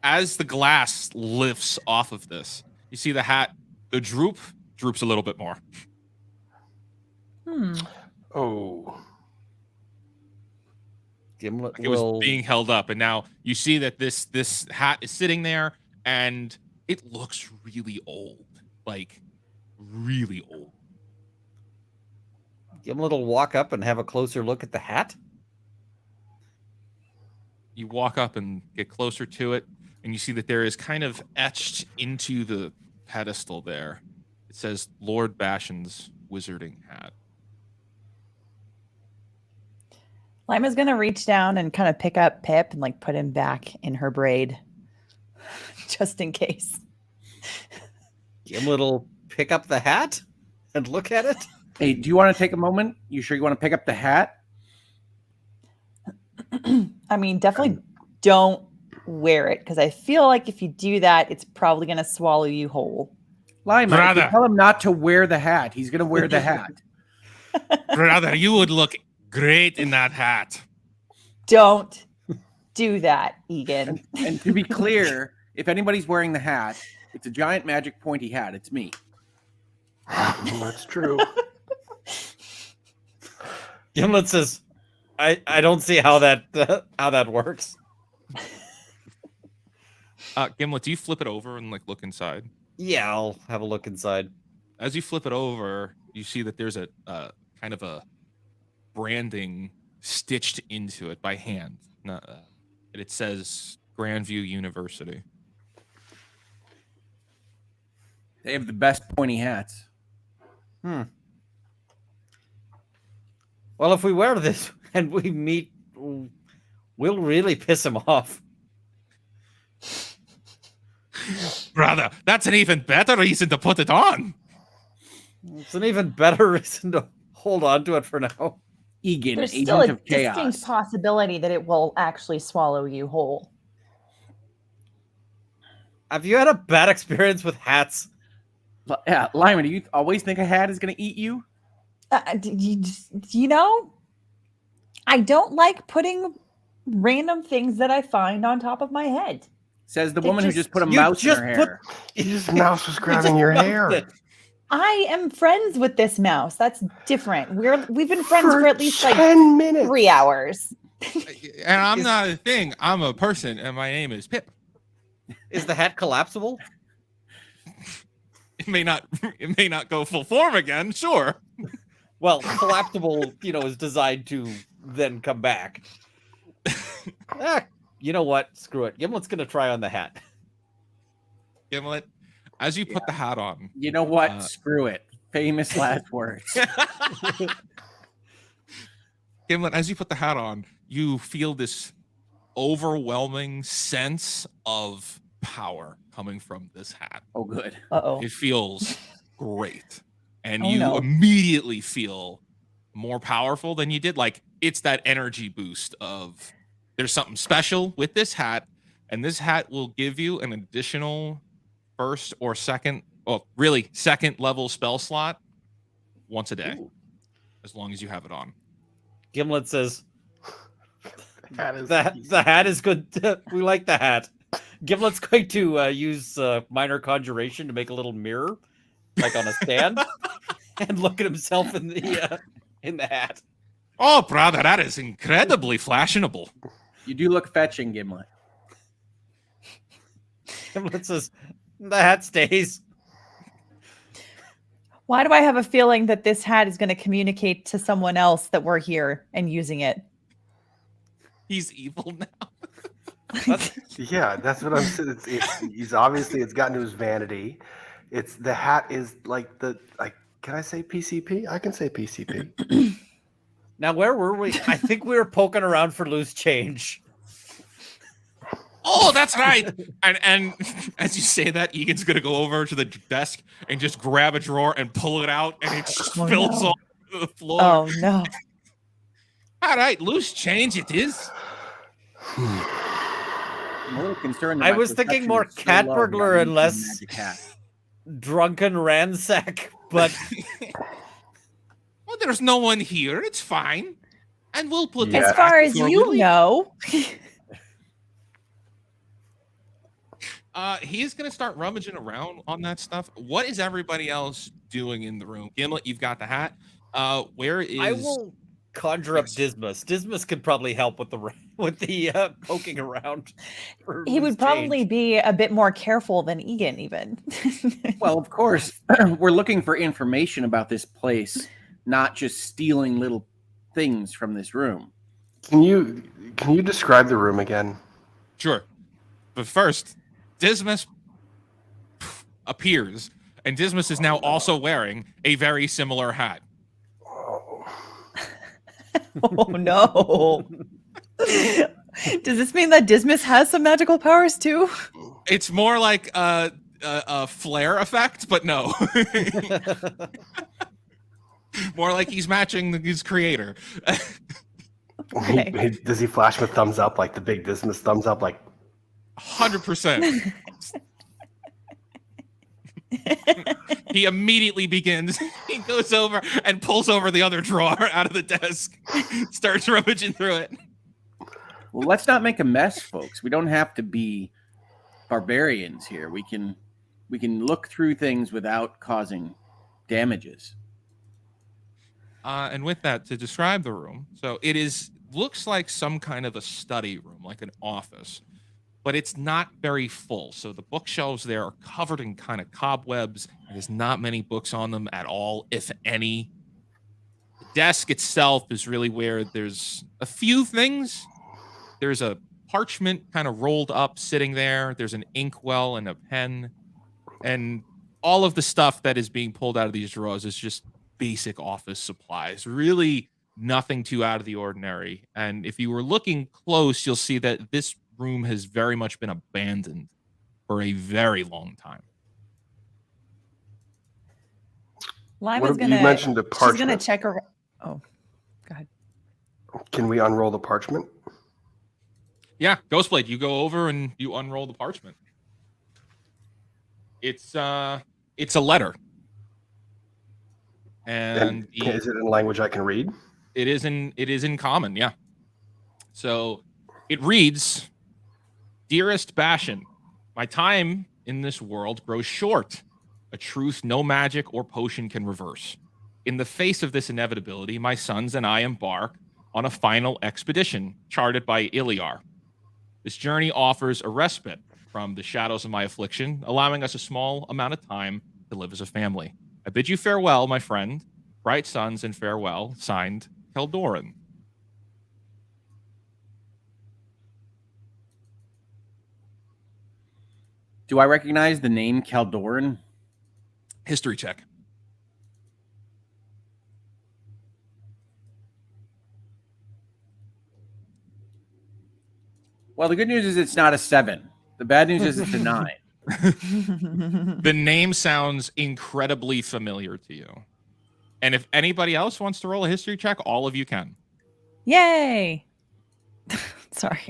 As the glass lifts off of this, you see the hat, the droops a little bit more. Oh. Gimlet It will. was being held up, and now you see that this hat is sitting there, and it looks really old, like really old. Gimlet will walk up and have a closer look at the hat. You walk up and get closer to it, and you see that there is kind of etched into the pedestal there. It says Lord Bashan's wizarding hat. Lima's gonna reach down and kind of pick up Pip and like put him back in her braid, just in case. Gimlet will pick up the hat and look at it. Hey, do you want to take a moment? You sure you want to pick up the hat? I mean, definitely don't wear it, because I feel like if you do that, it's probably gonna swallow you whole. Lima, if you Brother. tell him not to wear the hat, he's going to wear the hat. Brother, you would look great in that hat. Don't do that, Egan. And to be clear, if anybody's wearing the hat, it's a giant magic pointy hat. It's me. That's true. Gimlet says, I don't see how that works. Gimlet, do you flip it over and like look inside? Yeah, I'll have a look inside. As you flip it over, you see that there's a kind of a branding stitched into it by hand. And it says Grandview University. They have the best pointy hats. Well, if we wear this and we meet, we'll really piss him off. Brother, that's an even better reason to put it on. It's an even better reason to hold on to it for now. Egan, There's agent still a of chaos. distinct possibility that it will actually swallow you whole. Have you had a bad experience with hats? Yeah, Lyman, do you always think a hat is going to eat you? You know, I don't like putting random things that I find on top of my head. Says the They woman who just- just put a you mouse in just her put- hair. His mouse was grabbing your hair. I am friends with this mouse. That's different. We've been friends for at least like 10 minutes. 3 hours. And I'm not a thing. I'm a person, and my name is Pip. Is the hat collapsible? It may not go full form again, sure. Well, collapsible, is designed to then come back. You know what? Screw it. Gimlet's gonna try on the hat. Gimlet, as you put the hat on, You know what? Screw it. Famous last words. Gimlet, as you put the hat on, you feel this overwhelming sense of power coming from this hat. Oh, good. Uh-oh. It feels great. And Oh, you no. immediately feel more powerful than you did. Like, it's that energy boost of there's something special with this hat, and this hat will give you an additional first or second, well, really second level spell slot once a day, as long as you have it on. Gimlet says, Hat is the hat is good. We like the hat. Gimlet's going to use minor conjuration to make a little mirror, like on a stand, and look at himself in the hat. Oh, brother, that is incredibly fashionable. You do look fetching, Gimlet. Gimlet says, the hat stays. Why do I have a feeling that this hat is going to communicate to someone else that we're here and using it? He's evil now. Yeah, that's what I'm saying. He's obviously it's gotten to his vanity. It's the hat is like can I say PCP? I can say PCP. Now, where were we? I think we were poking around for loose change. Oh, that's right. And as you say that, Egan's gonna go over to the desk and just grab a drawer and pull it out, and it spills all over the floor. Oh, no. All right, loose change it is. I'm a little concerned. I that my was thinking perception more is so cat low burglar without and using less magic hat. drunken ransack, but Well, there's no one here. It's fine, and we'll put. Yeah. it As back far as before we you leave. know. He's gonna start rummaging around on that stuff. What is everybody else doing in the room? Gimlet, you've got the hat. Where is? I will conjure up Dismas. Dismas could probably help with the poking around. for He would loose probably change. be a bit more careful than Egan, even. Well, of course, we're looking for information about this place, not just stealing little things from this room. Can you describe the room again? Sure, but first, Dismas appears, and Dismas is now also wearing a very similar hat. Oh. Oh, no. Does this mean that Dismas has some magical powers, too? It's more like a flare effect, but no. More like he's matching his creator. Okay. Does he flash with thumbs up, like the big Dismas thumbs up, like 100%. He immediately begins. He goes over and pulls over the other drawer out of the desk, starts rummaging through it. Well, let's not make a mess, folks. We don't have to be barbarians here. We can look through things without causing damages. And with that, to describe the room, so it looks like some kind of a study room, like an office, but it's not very full. So the bookshelves there are covered in kind of cobwebs. There's not many books on them at all, if any. The desk itself is really where there's a few things. There's a parchment kind of rolled up sitting there. There's an inkwell and a pen. And all of the stuff that is being pulled out of these drawers is just basic office supplies. Really nothing too out of the ordinary. And if you were looking close, you'll see that this room has very much been abandoned for a very long time. Lima's you mentioned a She's gonna parchment. check her. Oh, go ahead. Can we unroll the parchment? Yeah, Ghostblade, you go over and you unroll the parchment. It's a letter. And Is it in a language I can read? it is in common, yeah. So it reads, "Dearest Bashan, my time in this world grows short, a truth no magic or potion can reverse. In the face of this inevitability, my sons and I embark on a final expedition charted by Iliar. This journey offers a respite from the shadows of my affliction, allowing us a small amount of time to live as a family. I bid you farewell, my friend. Bright sons and farewell. Signed, Keldoran." Do I recognize the name Caldoran? History check. Well, the good news is it's not a 7. The bad news is it's a 9. The name sounds incredibly familiar to you. And if anybody else wants to roll a history check, all of you can. Yay! Sorry.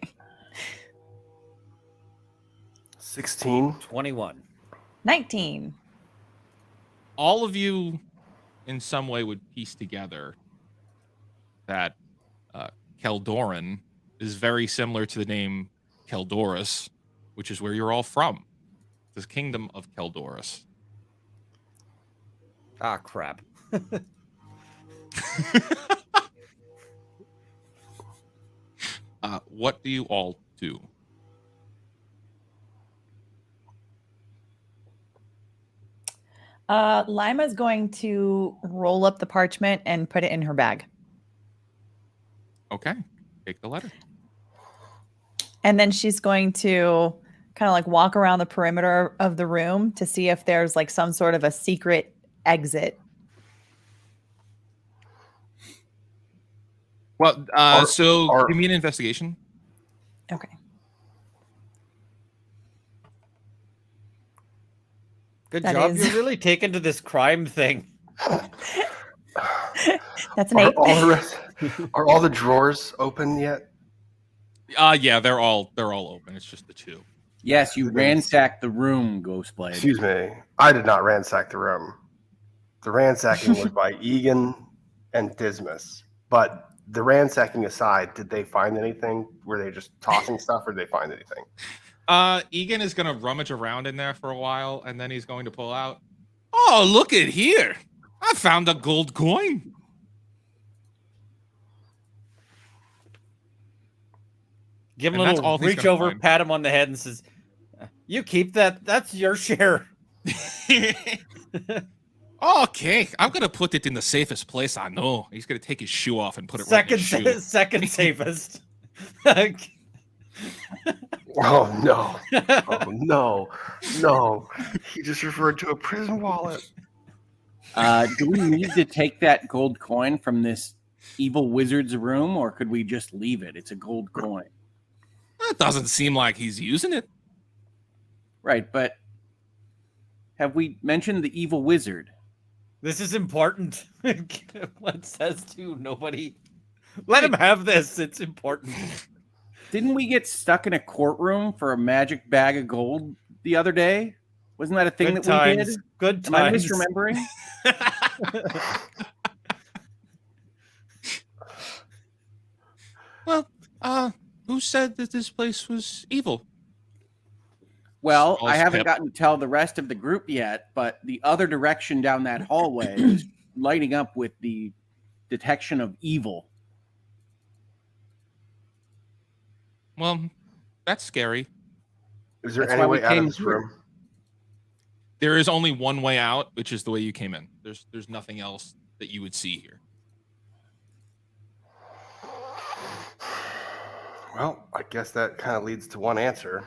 16. 21. 19. All of you, in some way, would piece together that Keldoran is very similar to the name Keldorus, which is where you're all from. The kingdom of Keldorus. Ah, crap. What do you all do? Lima's going to roll up the parchment and put it in her bag. Okay, take the letter. And then she's going to kind of like walk around the perimeter of the room to see if there's like some sort of a secret exit. Well, Or- give me an investigation. Okay. Good That job. is- You're really taken to this crime thing. That's an 8. Are all the drawers open yet? Yeah, they're all open. It's just the 2. Yes, you ransacked the room, Ghostblade. Excuse me. I did not ransack the room. The ransacking was by Egan and Dismas. But the ransacking aside, did they find anything? Were they just tossing stuff, or did they find anything? Egan is going to rummage around in there for a while, and then he's going to pull out. Oh, look at here! I found a gold coin. Give him And a that's all little he's reach gonna over, find. pat him on the head, and says, "You keep that. That's your share." Okay, I'm going to put it in the safest place I know. He's going to take his shoe off and put it right in his shoe. Second safest. Oh, no. Oh, no. No. He just referred to a prison wallet. Do we need to take that gold coin from this evil wizard's room, or could we just leave it? It's a gold coin. That doesn't seem like he's using it. Right, but have we mentioned the evil wizard? This is important. What says to nobody? Let him have this. It's important. Didn't we get stuck in a courtroom for a magic bag of gold the other day? Wasn't that a thing Good that we times. did? Good Am I times. misremembering? Well, who said that this place was evil? Well, Smells I haven't pip. gotten to tell the rest of the group yet, but the other direction down that hallway is lighting up with the detection of evil. Well, that's scary. Is there That's any why we way out of came this here. room? There is only one way out, which is the way you came in. There's nothing else that you would see here. Well, I guess that kind of leads to one answer.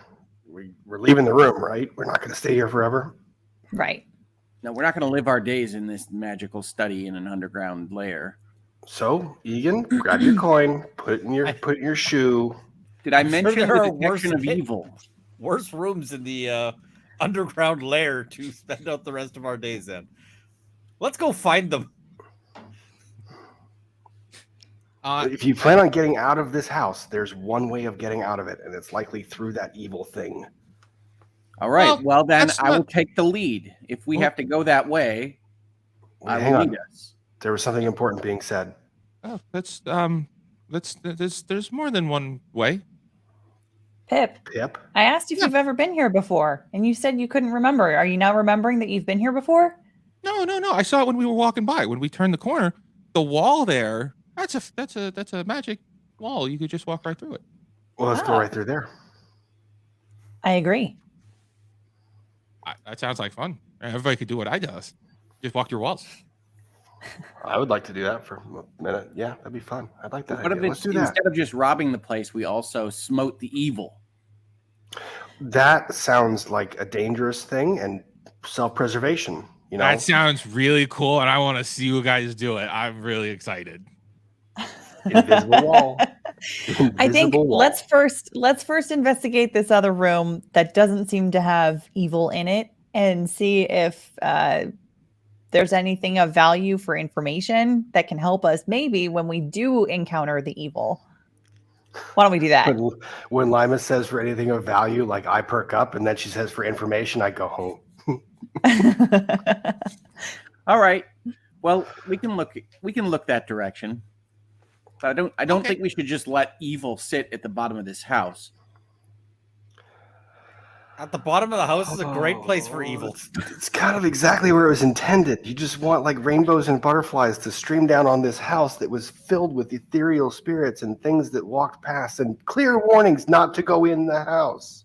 We're leaving the room, right? We're not going to stay here forever. Right. No, we're not going to live our days in this magical study in an underground lair. So, Egan, grab your coin, put it in your shoe. Did I sure mention there are the worse detection of pit- evil? Worse rooms in the underground lair to spend out the rest of our days in. Let's go find them. If you plan on getting out of this house, there's one way of getting out of it, and it's likely through that evil thing. All right. Well, then that's I will not- take the lead. If we have to go that way, I Hang will on. lead us. There was something important being said. Oh, there's more than one way. Pip, Pip? I asked if you've ever been here before, and you said you couldn't remember. Are you now remembering that you've been here before? No. I saw it when we were walking by. When we turned the corner, the wall there. That's a magic wall. You could just walk right through it. Well, let's go Ah. right through there. I agree. That sounds like fun. Everybody could do what I does. Just walk your walls. I would like to do that for a minute. Yeah, that'd be fun. I'd like that What if idea. Let's it's, do that. instead of just robbing the place, we also smote the evil? That sounds like a dangerous thing and self-preservation. You know, That sounds really cool, and I want to see you guys do it. I'm really excited. invisible wall. I think Invisible wall. let's first investigate this other room that doesn't seem to have evil in it and see if there's anything of value for information that can help us maybe when we do encounter the evil. Why don't we do that? When Laima says for anything of value, like I perk up, and then she says for information, I go home. All right. Well, we can look that direction. But I don't think we should just let evil sit at the bottom of this house. At the bottom of the house is a great place for evil. It's kind of exactly where it was intended. You just want like rainbows and butterflies to stream down on this house that was filled with ethereal spirits and things that walked past and clear warnings not to go in the house.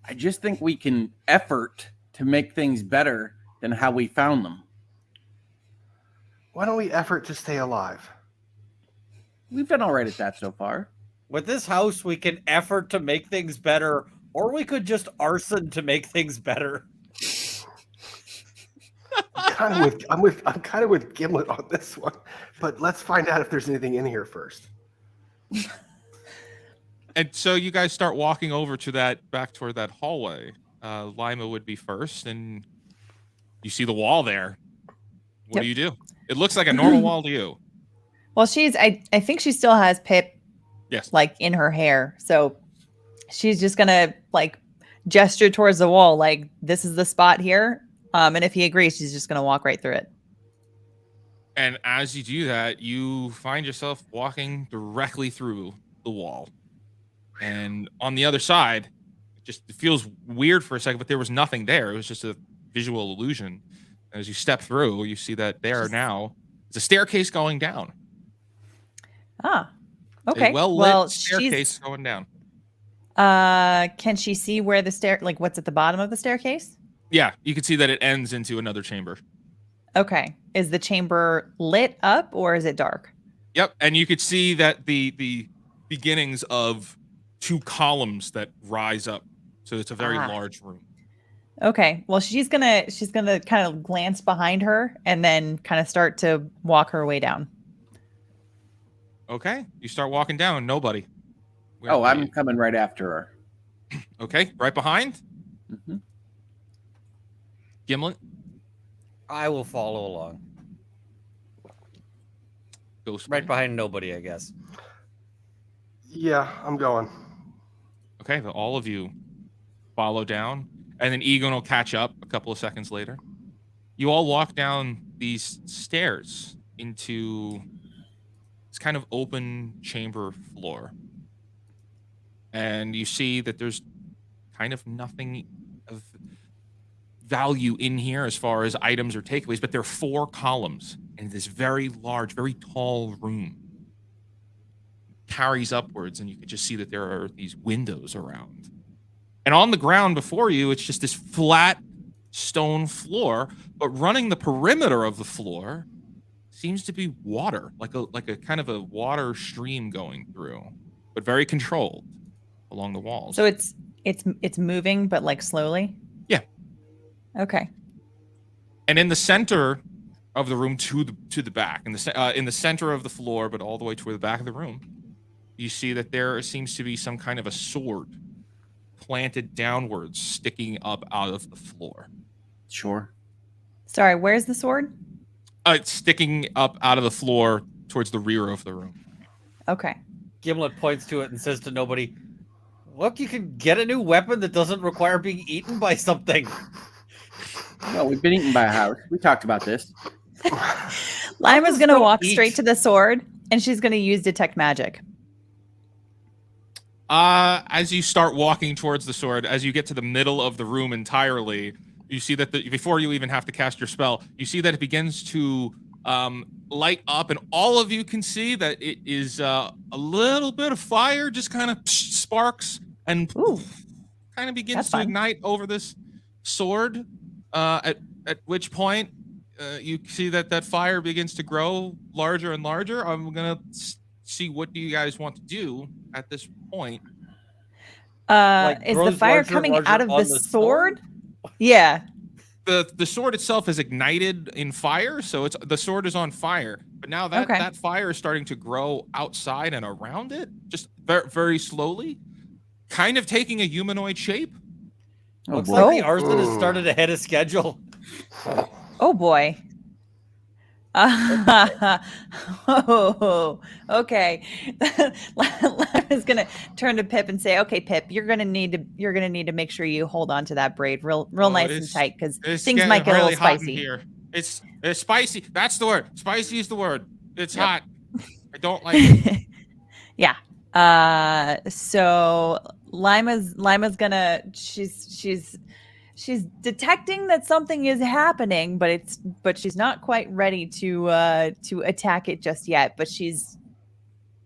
I just think we can effort to make things better than how we found them. Why don't we effort to stay alive? We've done all right at that so far. With this house, we can effort to make things better, or we could just arson to make things better. I'm kind of with Gimlet on this one, but let's find out if there's anything in here first. And so you guys start walking over to back toward that hallway. Laima would be first, and you see the wall there. What do you do? It looks like a normal wall to you. Well, I think she still has Pip like in her hair. So she's just gonna like gesture towards the wall, like this is the spot here. And if he agrees, she's just gonna walk right through it. And as you do that, you find yourself walking directly through the wall. And on the other side, it feels weird for a second, but there was nothing there. It was just a visual illusion. As you step through, you see that there now is a staircase going down. Ah, okay. A well-lit staircase going down. Can she see where what's at the bottom of the staircase? Yeah, you can see that it ends into another chamber. Okay. Is the chamber lit up or is it dark? Yep, and you could see that the beginnings of two columns that rise up. So it's a very large room. Okay. Well, she's gonna kind of glance behind her and then kind of start to walk her way down. Okay. You start walking down. Nobody. I'm coming right after her. Okay. Right behind? Mm-hmm. Gimlet? I will follow along. Ghostblade? Right behind nobody, I guess. Yeah, I'm going. Okay. But all of you follow down. And then Egon will catch up a couple of seconds later. You all walk down these stairs into this kind of open chamber floor. And you see that there's kind of nothing of value in here as far as items or takeaways, but there are 4 columns in this very large, very tall room. It carries upwards, and you can just see that there are these windows around. And on the ground before you, it's just this flat stone floor, but running the perimeter of the floor seems to be water, like a kind of a water stream going through, but very controlled along the walls. So it's moving, but like slowly? Yeah. Okay. And in the center of the room to the back, in the center of the floor, but all the way toward the back of the room, you see that there seems to be some kind of a sword planted downwards, sticking up out of the floor. Sure. Sorry, where's the sword? It's sticking up out of the floor towards the rear of the room. Okay. Gimlet points to it and says to nobody, look, you can get a new weapon that doesn't require being eaten by something. No, we've been eaten by a house. We talked about this. Laima's going to Don't walk eat. straight to the sword, and she's going to use Detect Magic. As you start walking towards the sword, as you get to the middle of the room entirely, you see that before you even have to cast your spell, you see that it begins to light up, and all of you can see that it is a little bit of fire just kind of sparks and kind of begins to ignite over this sword. At which point you see that fire begins to grow larger and larger. I'm gonna see what do you guys want to do at this point. Is the fire coming out of the sword? Yeah. the sword itself is ignited in fire, so the sword is on fire. But now that fire is starting to grow outside and around it, just very, very slowly, kind of taking a humanoid shape. Looks like the arson has started ahead of schedule. Oh boy. Oh, okay. Laima's gonna turn to Pip and say, "Okay, Pip, you're gonna need to make sure you hold on to that braid real nice and tight because things might get really a little spicy." Here. It's spicy. That's the word. Spicy is the word. It's hot. I don't like it. Yeah. So Laima's gonna she's detecting that something is happening, but she's not quite ready to attack it just yet. But she's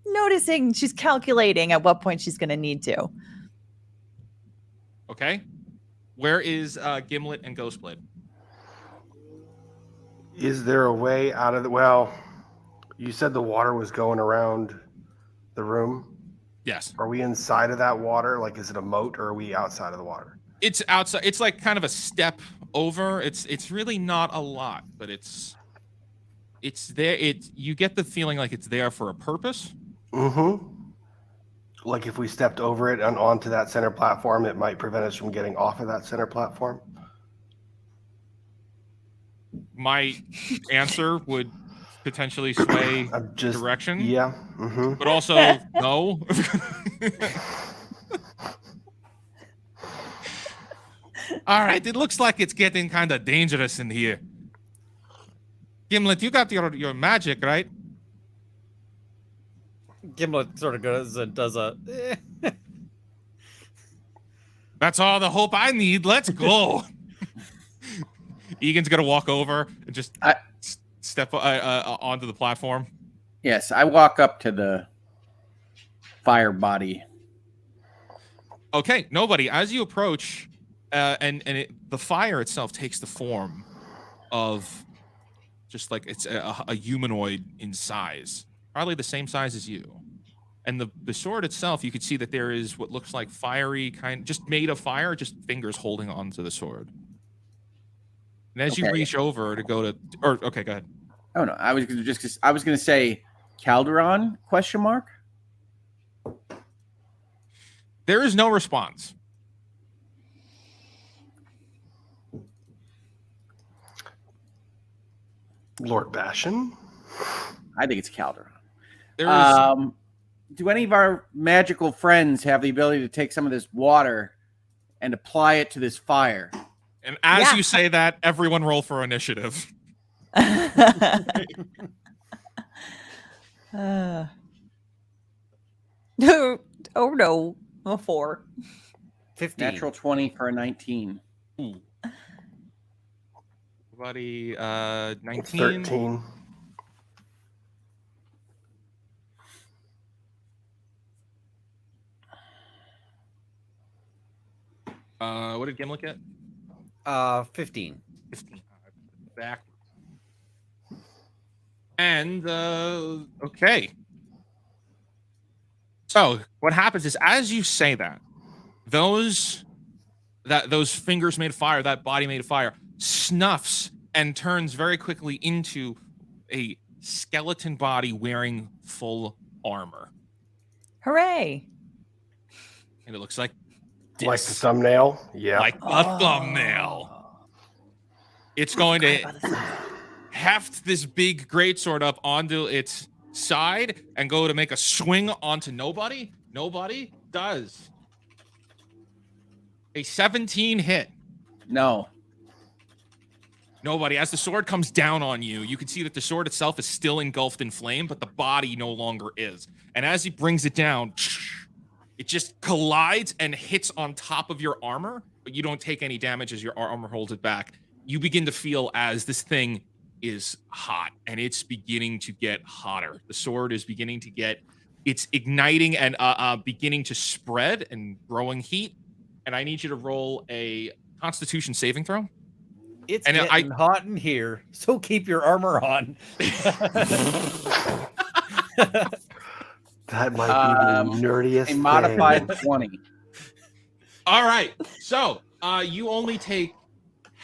noticing, she's calculating at what point she's gonna need to. Okay. Where is Gimlet and Ghostblade? Is there a way out of the... Well, you said the water was going around the room. Yes. Are we inside of that water? Like, is it a moat, or are we outside of the water? It's outside. It's like kind of a step over. It's really not a lot, but it's there. You get the feeling like it's there for a purpose. Mm-hmm. Like if we stepped over it and onto that center platform, it might prevent us from getting off of that center platform. My answer would potentially sway direction. Yeah. Mm-hmm. But also no. All right, it looks like it's getting kind of dangerous in here. Gimlet, you got your magic, right? Gimlet sort of goes and does a. That's all the hope I need. Let's go. Egan's gonna walk over and just step onto the platform. Yes, I walk up to the fire body. Okay, nobody. As you approach, the fire itself takes the form of just like it's a humanoid in size, probably the same size as you. And the sword itself, you could see that there is what looks like fiery just made of fire, just fingers holding onto the sword. And as you reach over to go to, okay, go ahead. Oh no, I was gonna say Calderon ? There is no response. Lord Bastion? I think it's Calderon. There is. Do any of our magical friends have the ability to take some of this water and apply it to this fire? And as you say that, everyone roll for initiative. Oh no, a 4. 15. Natural 20 for a 19. Ooh. Everybody, 19. 13. What did Gimlet get? 15. 15. Back. And okay. So what happens is, as you say that, those fingers made of fire, that body made of fire, snuffs and turns very quickly into a skeleton body wearing full armor. Hooray! And it looks like this. Like the thumbnail? Yeah. Like the thumbnail. It's going to heft this big greatsword up onto its side and go to make a swing onto nobody. Nobody does. A 17 hit. No. Nobody. As the sword comes down on you, you can see that the sword itself is still engulfed in flame, but the body no longer is. And as he brings it down, it just collides and hits on top of your armor, but you don't take any damage as your armor holds it back. You begin to feel as this thing is hot, and it's beginning to get hotter. The sword is beginning to it's igniting and beginning to spread and growing heat. And I need you to roll a Constitution saving throw. It's getting hot in here, so keep your armor on. That might be the nerdiest a modified thing. 20. All right. So you only take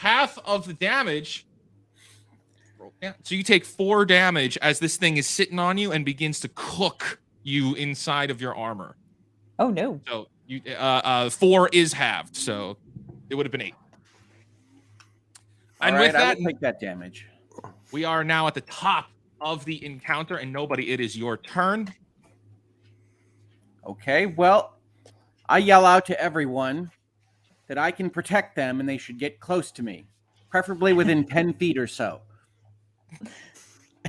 half of the damage. So you take 4 damage as this thing is sitting on you and begins to cook you inside of your armor. Oh no. So you 4 is halved, so it would have been 8. All And right, with I that, will take that damage. we are now at the top of the encounter, and nobody, it is your turn. Okay, well, I yell out to everyone that I can protect them and they should get close to me, preferably within 10 feet or so.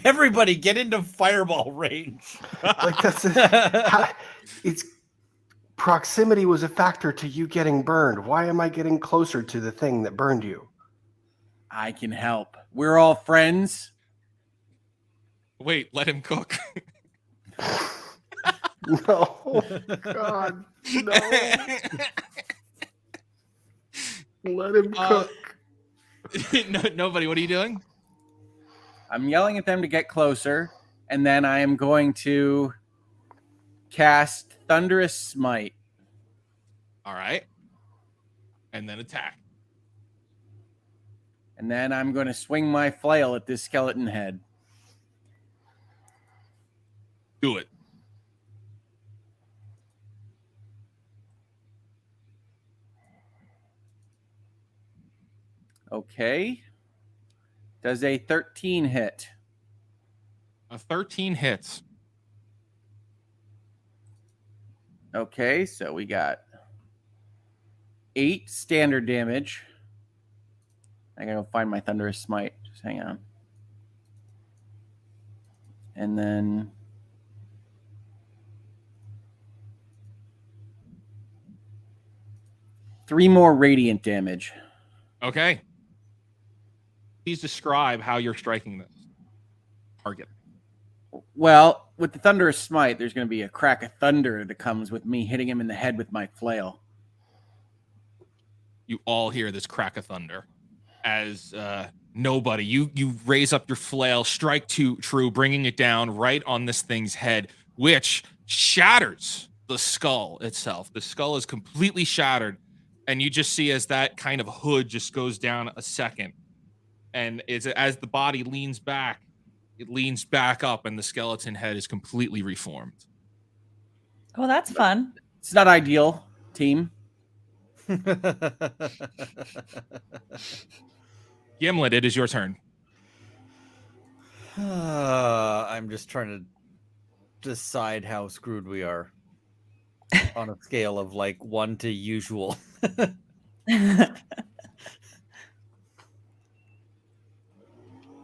Everybody get into fireball range. Like it's proximity was a factor to you getting burned. Why am I getting closer to the thing that burned you? I can help. We're all friends. Wait, let him cook. No, God, no. Let him cook. Nobody, what are you doing? I'm yelling at them to get closer, and then I am going to cast Thunderous Smite. All right. And then attack. And then I'm going to swing my flail at this skeleton head. Do it. Okay. Does a 13 hit? A 13 hits. Okay, so we got 8 standard damage. I gotta go find my Thunderous Smite. Just hang on. And then three more radiant damage. Okay. Please describe how you're striking this target. Well, with the Thunderous Smite, there's going to be a crack of thunder that comes with me hitting him in the head with my flail. You all hear this crack of thunder as nobody, you raise up your flail, strike true, bringing it down right on this thing's head, which shatters the skull itself. The skull is completely shattered, and you just see as that kind of hood just goes down a second. And as the body leans back, it leans back up, and the skeleton head is completely reformed. Oh, that's fun. It's not ideal, team. Gimlet, it is your turn. I'm just trying to decide how screwed we are on a scale of like 1 to usual.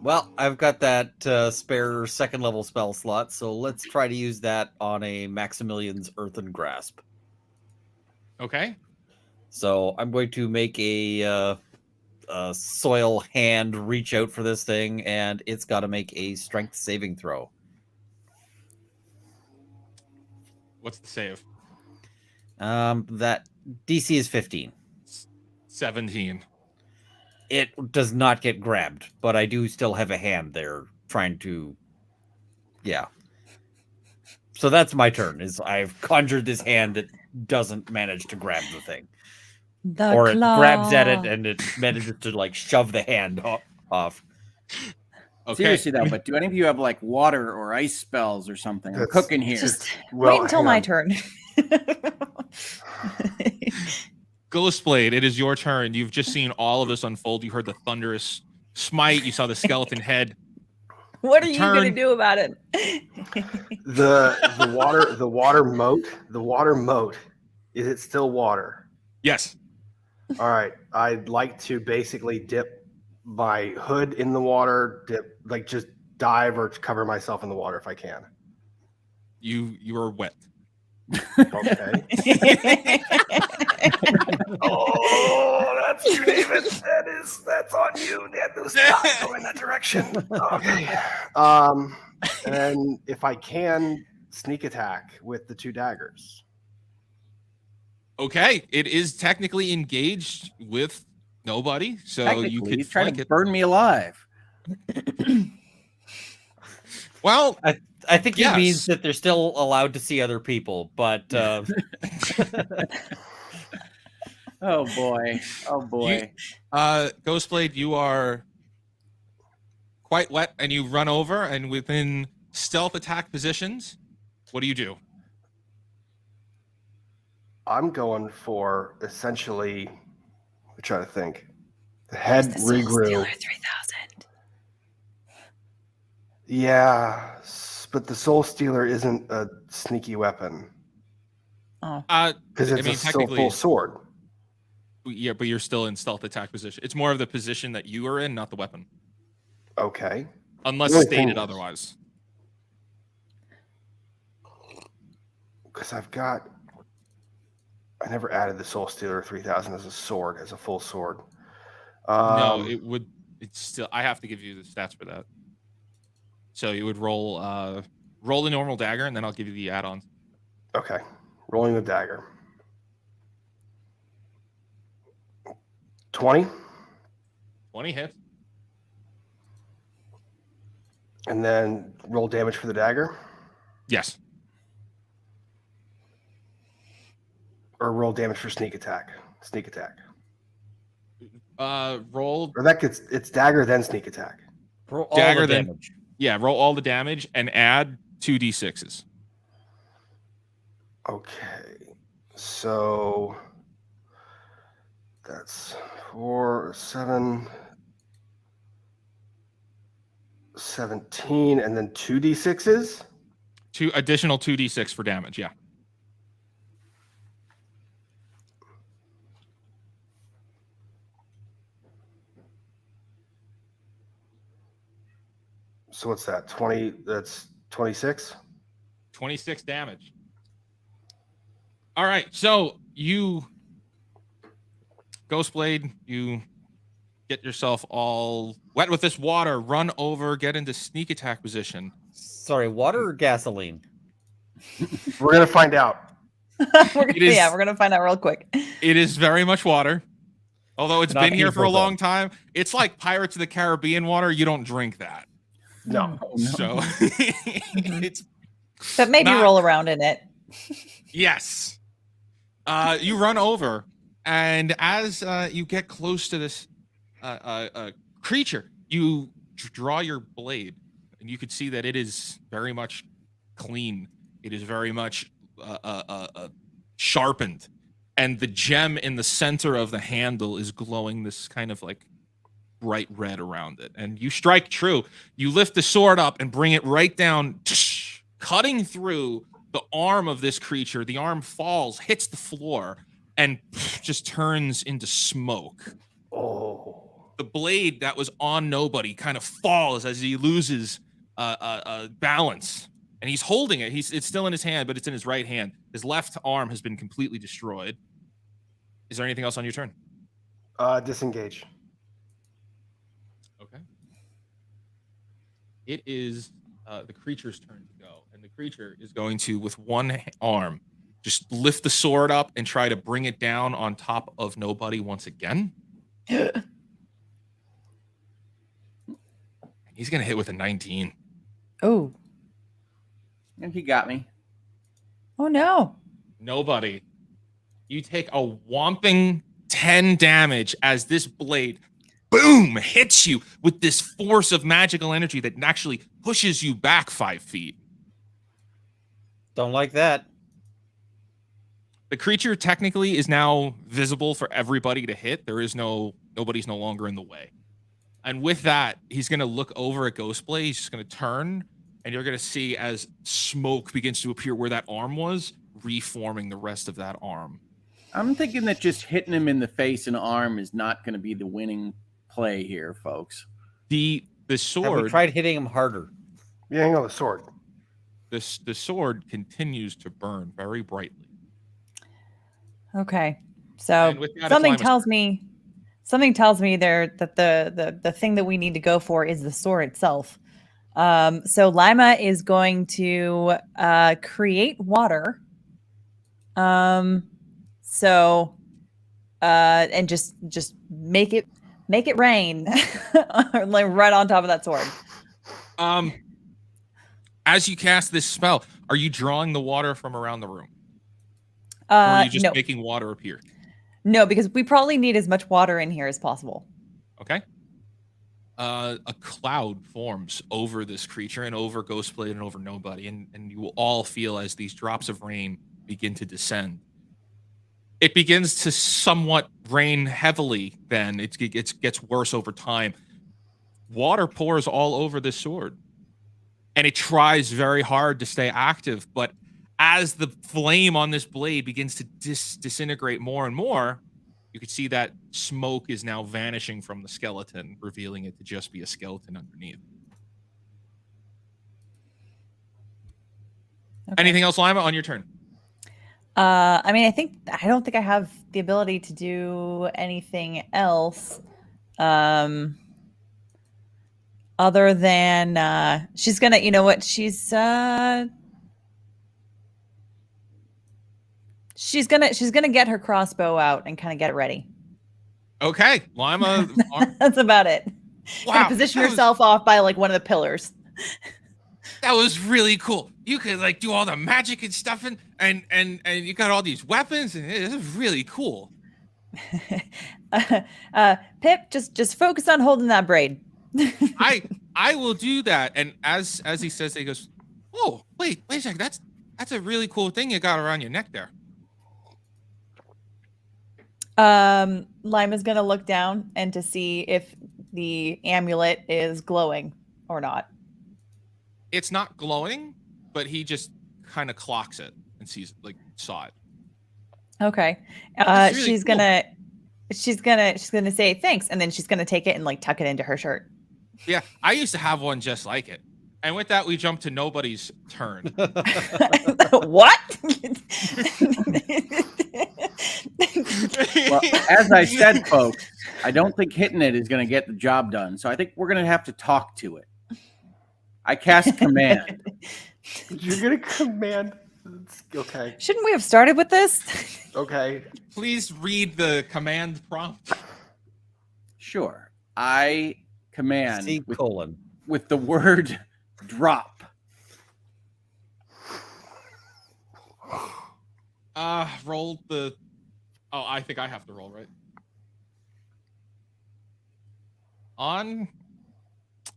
Well, I've got that spare second level spell slot, so let's try to use that on a Maximilian's Earthen Grasp. Okay. So I'm going to make a soil hand reach out for this thing, and it's got to make a strength saving throw. What's the save? That DC is 15. 17. It does not get grabbed, but I do still have a hand there trying to, yeah. So that's my turn, is I've conjured this hand that doesn't manage to grab the thing. Or it grabs at it and it manages to like shove the hand off. Okay. Seriously though, but do any of you have like water or ice spells or something? I'm cooking here. Just Well, wait until hang my on. turn. Ghostblade, it is your turn. You've just seen all of this unfold. You heard the thunderous smite. You saw the skeleton head. What are you going to Turn. do about it? The water moat. Is it still water? Yes. All right. I'd like to basically dip my hood in the water, just dive or cover myself in the water if I can. You are wet. Okay. Oh, that's you, David. That's on you. Let's not go in that direction. Okay. And if I can, sneak attack with the 2 daggers. Okay. It is technically engaged with nobody, so you Technically, could he's trying flank to it. burn me alive. Well, I think Yes. it means that they're still allowed to see other people, but Oh boy. Oh boy. Ghostblade, you are quite wet, and you run over, and within stealth attack positions, what do you do? I'm going for essentially. I'm trying to think. The head The Soul regrew. Stealer 3000. Yeah, but the Soul Stealer isn't a sneaky weapon Oh, because it's still full sword. Yeah, but you're still in stealth attack position. It's more of the position that you are in, not the weapon. Okay. Unless The only stated thing- otherwise. Because I never added the Soul Stealer 3000 as a sword, as a full sword. No, it's still, I have to give you the stats for that. So you would roll the normal dagger, and then I'll give you the add-ons. Okay. Rolling the dagger. 20. 20 hits. And then roll damage for the dagger. Yes. Or roll damage for sneak attack. Sneak attack. Roll Or it's dagger then sneak attack. Roll all dagger, the then damage. roll all the damage and add 2d6s. Okay. So that's 4, 7, 17, and then 2d6s. 2 additional 2d6 for damage, yeah. So what's that? 20, that's 26? 26 damage. All right, so you, Ghostblade, you get yourself all wet with this water, run over, get into sneak attack position. Sorry, water or gasoline? We're going to find out. we're gonna find out real quick. It is very much water. Although it's Not been here for a evil, long time. It's like Pirates of the Caribbean water. You don't drink that. No. So it's But maybe not- roll around in it. yes. You run over, and as you get close to this creature, you draw your blade, and you could see that it is very much clean. It is very much sharpened, and the gem in the center of the handle is glowing this kind of like bright red around it. And you strike true. You lift the sword up and bring it right down, cutting through the arm of this creature. The arm falls, hits the floor, and just turns into smoke. Oh. The blade that was on nobody kind of falls as he loses balance. And he's holding it. It's still in his hand, but it's in his right hand. His left arm has been completely destroyed. Is there anything else on your turn? Disengage. Okay. It is the creature's turn to go. And the creature is going to, with one arm, just lift the sword up and try to bring it down on top of nobody once again. He's going to hit with a 19. Oh. And he got me. Oh no. Nobody. You take a whomping 10 damage as this blade, boom, hits you with this force of magical energy that actually pushes you back 5 feet. Don't like that. The creature technically is now visible for everybody to hit. Nobody's no longer in the way. And with that, he's going to look over at Ghostblade. He's just going to turn, and you're going to see as smoke begins to appear where that arm was, reforming the rest of that arm. I'm thinking that just hitting him in the face and arm is not going to be the winning play here, folks. The Have we sword, tried hitting him harder? Yeah, hang on the sword. the sword continues to burn very brightly. Okay. So And with that, something it's tells me there that the thing that we need to go for is the sword itself. So Laima is going to create water. And just make it rain like right on top of that sword. As you cast this spell, are you drawing the water from around the room? Or are you just No. making water appear? No, because we probably need as much water in here as possible. Okay. A cloud forms over this creature and over Ghostblade and over nobody, and you will all feel as these drops of rain begin to descend. It begins to somewhat rain heavily. Then it gets worse over time. Water pours all over this sword, and it tries very hard to stay active. But as the flame on this blade begins to disintegrate more and more, you can see that smoke is now vanishing from the skeleton, revealing it to just be a skeleton underneath. Okay. Anything else, Laima, on your turn? I mean, I don't think I have the ability to do anything else. Other than she's gonna, you know what? She's gonna get her crossbow out and kind of get it ready. Okay, Laima. That's about it. Wow, Kind of position herself off by like one of the pillars. That was really cool. You could like do all the magic and stuff, and you got all these weapons, and it was really cool. Pip, just focus on holding that braid. I will do that. And as he says, he goes, "Oh, wait a second. That's a really cool thing you got around your neck there." Laima's gonna look down and to see if the amulet is glowing or not. It's not glowing, but he just kind of clocks it and saw it. Okay. That's really she's gonna say thanks, and then she's gonna take it and like tuck it into her shirt. Yeah, I used to have one just like it. And with that, we jump to nobody's turn. What? Well, as I said, folks, I don't think hitting it is going to get the job done. So I think we're going to have to talk to it. I cast command. You're gonna command. Okay. Shouldn't we have started with this? Okay. Please read the command prompt. Sure. I command C : with the word drop. Roll the. Oh, I think I have to roll, right? On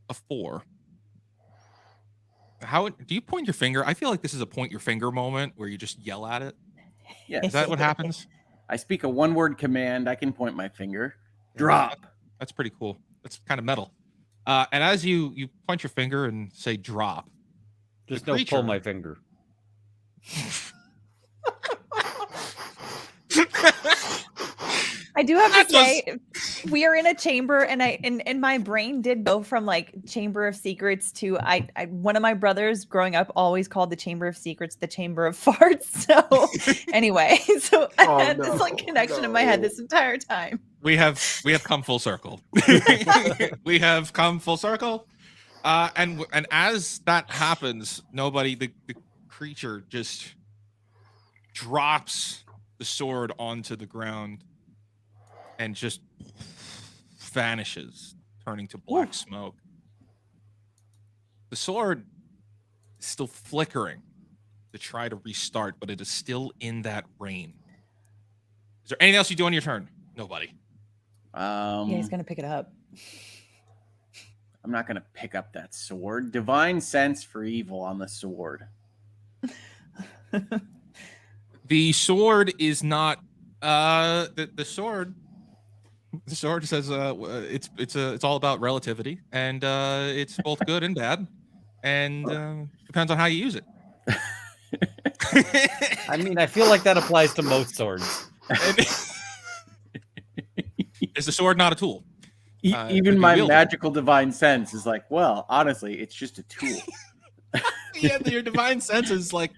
a 4. Do you point your finger? I feel like this is a point your finger moment where you just yell at it. Yes. Is that what happens? I speak a one-word command. I can point my finger. Drop. That's pretty cool. That's kind of metal. And as you point your finger and say drop, Just the don't creature- pull my finger. I do have That to say, we are in a chamber, and my brain did go from like Chamber of Secrets to I one of my brothers growing up always called the Chamber of Secrets the Chamber of Farts. So anyway, so I had this like connection in my head this entire time. We have come full circle. We have come full circle. And as that happens, the creature just drops the sword onto the ground and just vanishes, turning to black smoke. The sword is still flickering to try to restart, but it is still in that rain. Is there anything else you do on your turn? Nobody. Yeah, he's gonna pick it up. I'm not going to pick up that sword. Divine sense for evil on the sword. The sword is not the sword. The sword says it's all about relativity, and it's both good and bad, and depends on how you use it. I mean, I feel like that applies to most swords. Is the sword not a tool? Even my magical divine sense is like, well, honestly, it's just a tool. Yeah, your divine sense is like,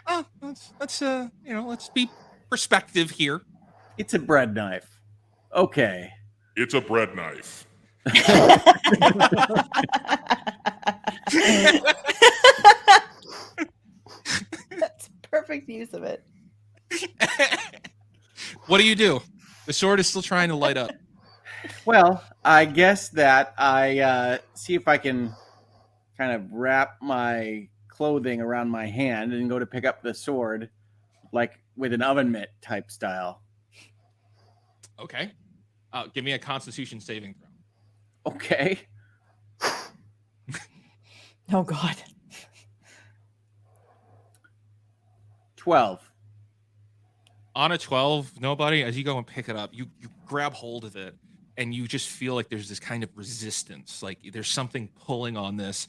oh, let's be perspective here. It's a bread knife. Okay. It's a bread knife. That's perfect use of it. What do you do? The sword is still trying to light up. Well, I guess that I see if I can kind of wrap my clothing around my hand and go to pick up the sword, like with an oven mitt type style. Okay. Give me a Constitution saving throw. Okay. Oh God. 12. On a 12, nobody, as you go and pick it up, you grab hold of it and you just feel like there's this kind of resistance. Like there's something pulling on this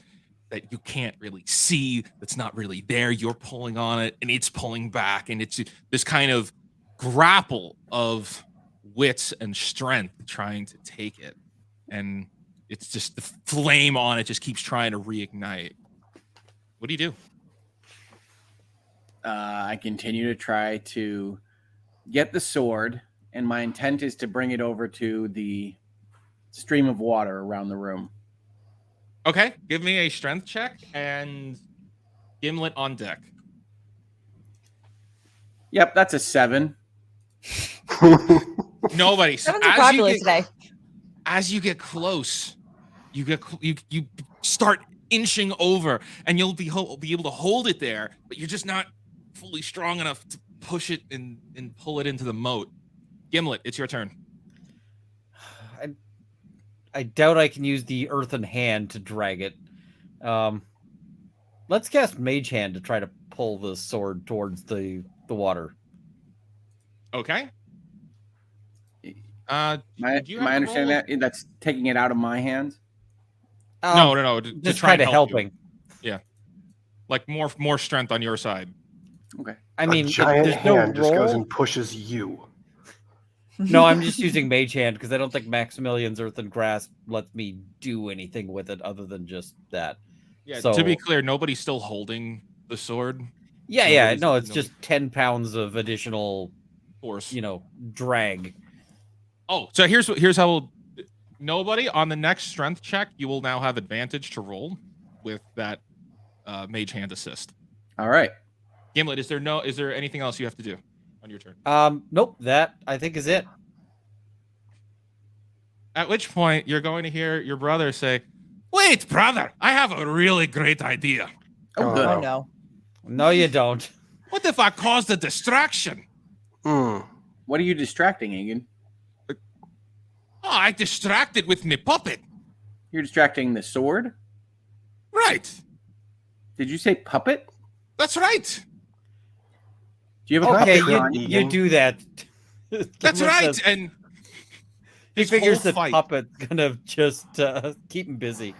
that you can't really see, that's not really there. You're pulling on it and it's pulling back. And it's this kind of grapple of wits and strength trying to take it. And it's just the flame on it just keeps trying to reignite. What do you do? I continue to try to get the sword, and my intent is to bring it over to the stream of water around the room. Okay, give me a strength check and Gimlet on deck. Yep, that's a 7. Nobody. So Sevens are popular today. as you get close, you start inching over, and you'll be able to hold it there, but you're just not fully strong enough to push it and pull it into the moat. Gimlet, it's your turn. I doubt I can use the earthen hand to drag it. Let's cast Mage Hand to try to pull the sword towards the water. Okay. My understanding that that's taking it out of my hands. No. Just try to helping. Yeah, like more strength on your side. Okay. I mean, a giant there's hand no just goes roll. and pushes you. No, I'm just using Mage Hand because I don't think Maximilian's Earthen Grasp lets me do anything with it other than just that. Yeah. So, to be clear, nobody's still holding the sword. Yeah. Nobody's- No, it's nobody- just 10 pounds of additional, force. drag. Oh, so here's how we'll. Nobody on the next strength check, you will now have advantage to roll with that Mage Hand assist. All right. Gimlet, is there anything else you have to do on your turn? Nope. That I think is it. At which point you're going to hear your brother say, "Wait, brother, I have a really great idea. Oh, good. Oh no. No, you don't. What if I caused a distraction? What are you distracting, Egan? Oh, I distracted with me puppet. You're distracting the sword? Right. Did you say puppet? That's right. Do you have a Okay, puppet on? you Egan? do that. That's right. And He this figures whole the fight- puppet's gonna just keep him busy.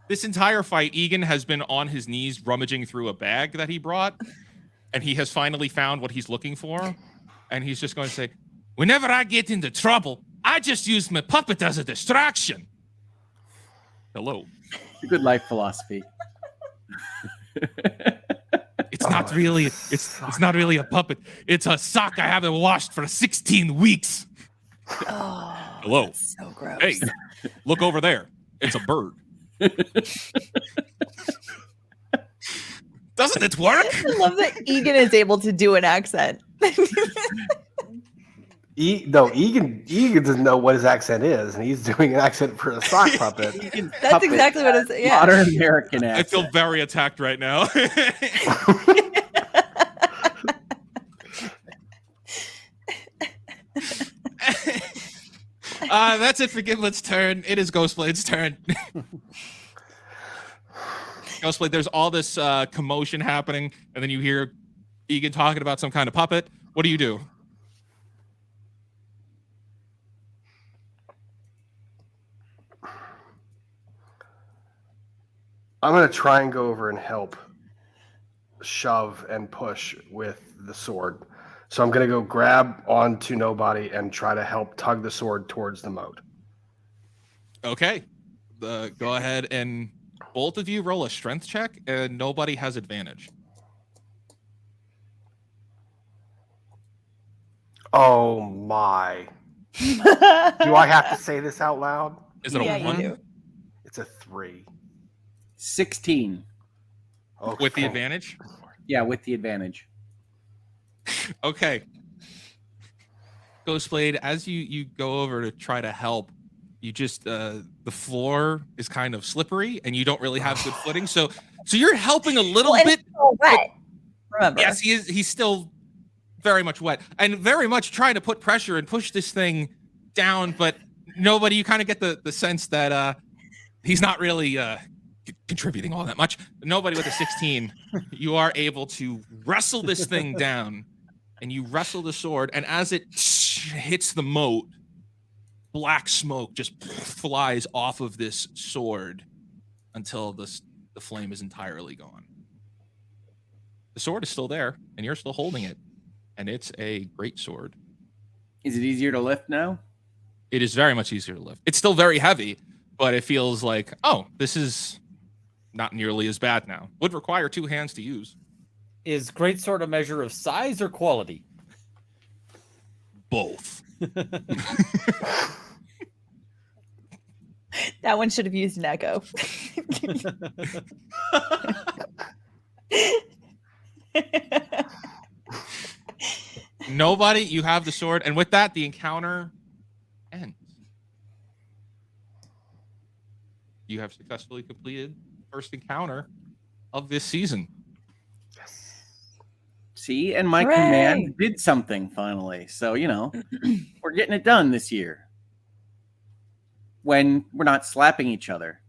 This entire fight, Egan has been on his knees rummaging through a bag that he brought, and he has finally found what he's looking for. And he's just going to say, "Whenever I get into trouble, I just use my puppet as a distraction." Hello. It's a good life philosophy. It's not really a puppet. It's a sock I haven't washed for 16 weeks. Oh, Hello. that's so gross. Hey, look over there. It's a bird. Doesn't it work? I love that Egan is able to do an accent. Egan doesn't know what his accent is, and he's doing an accent for a sock puppet. That's exactly what it's. Yeah. Modern American I accent. feel very attacked right now. That's it for Gimlet's turn. It is Ghostblade's turn. Ghostblade, there's all this commotion happening, and then you hear Egan talking about some kind of puppet. What do you do? I'm going to try and go over and help shove and push with the sword. So I'm going to go grab onto Nobody and try to help tug the sword towards the moat. Okay. Go ahead and both of you roll a strength check, and nobody has advantage. Oh my. Do I have to say this out loud? Is it Yeah, a you 1? do. It's a 3. 16. Okay. With the advantage? Yeah, with the advantage. Okay. Ghostblade, as you go over to try to help, you just the floor is kind of slippery and you don't really have good footing. So you're helping a little Well, and bit. it's so wet. Remember. Yes, he's still very much wet and very much trying to put pressure and push this thing down, but nobody. You kind of get the sense that he's not really contributing all that much. Nobody with a 16. You are able to wrestle this thing down, and you wrestle the sword, and as it hits the moat, black smoke just flies off of this sword until the flame is entirely gone. The sword is still there, and you're still holding it, and it's a great sword. Is it easier to lift now? It is very much easier to lift. It's still very heavy, but it feels like, oh, this is not nearly as bad now. Would require 2 hands to use. Is greatsword a measure of size or quality? Both. That one should have used an echo. Nobody, you have the sword, and with that, the encounter ends. You have successfully completed the first encounter of this season. See, and my Hooray! command did something finally. So, we're getting it done this year. When we're not slapping each other.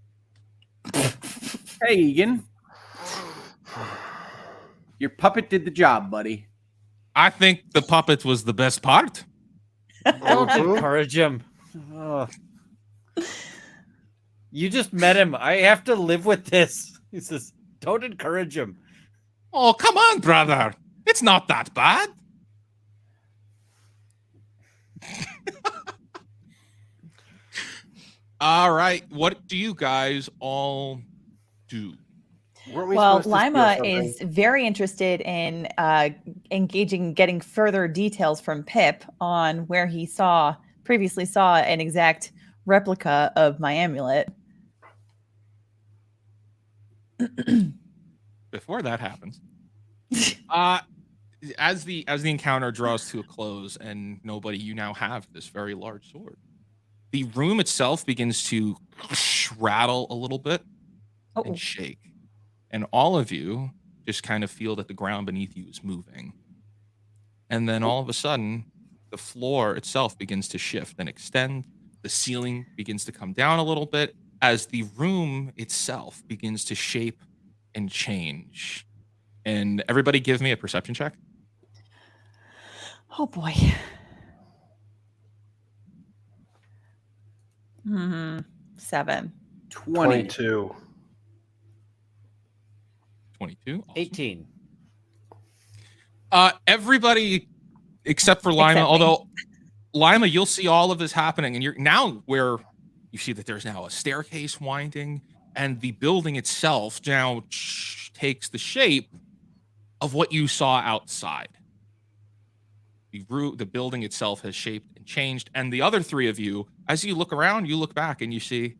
Hey, Egan. Your puppet did the job, buddy. I think the puppet was the best part. Don't encourage him. Oh. You just met him. I have to live with this. He says, don't encourage him. Oh, come on, brother. It's not that bad. All right. What do you guys all do? Weren't we Well, supposed to steal Laima something? is very interested in getting further details from Pip on where he previously saw an exact replica of my amulet. Before that happens, as the encounter draws to a close and you now have this very large sword. The room itself begins to rattle a little bit and shake. And all of you just kind of feel that the ground beneath you is moving. And then all of a sudden, the floor itself begins to shift and extend. The ceiling begins to come down a little bit as the room itself begins to shape and change. And everybody give me a perception check. Oh boy. 7. 22. 22. Awesome. 18. Everybody except for Laima, Except me. although Laima, you'll see all of this happening, and you're now where you see that there's now a staircase winding, and the building itself now takes the shape of what you saw outside. The building itself has shaped and changed, and the other 3 of you, as you look around, you look back and you see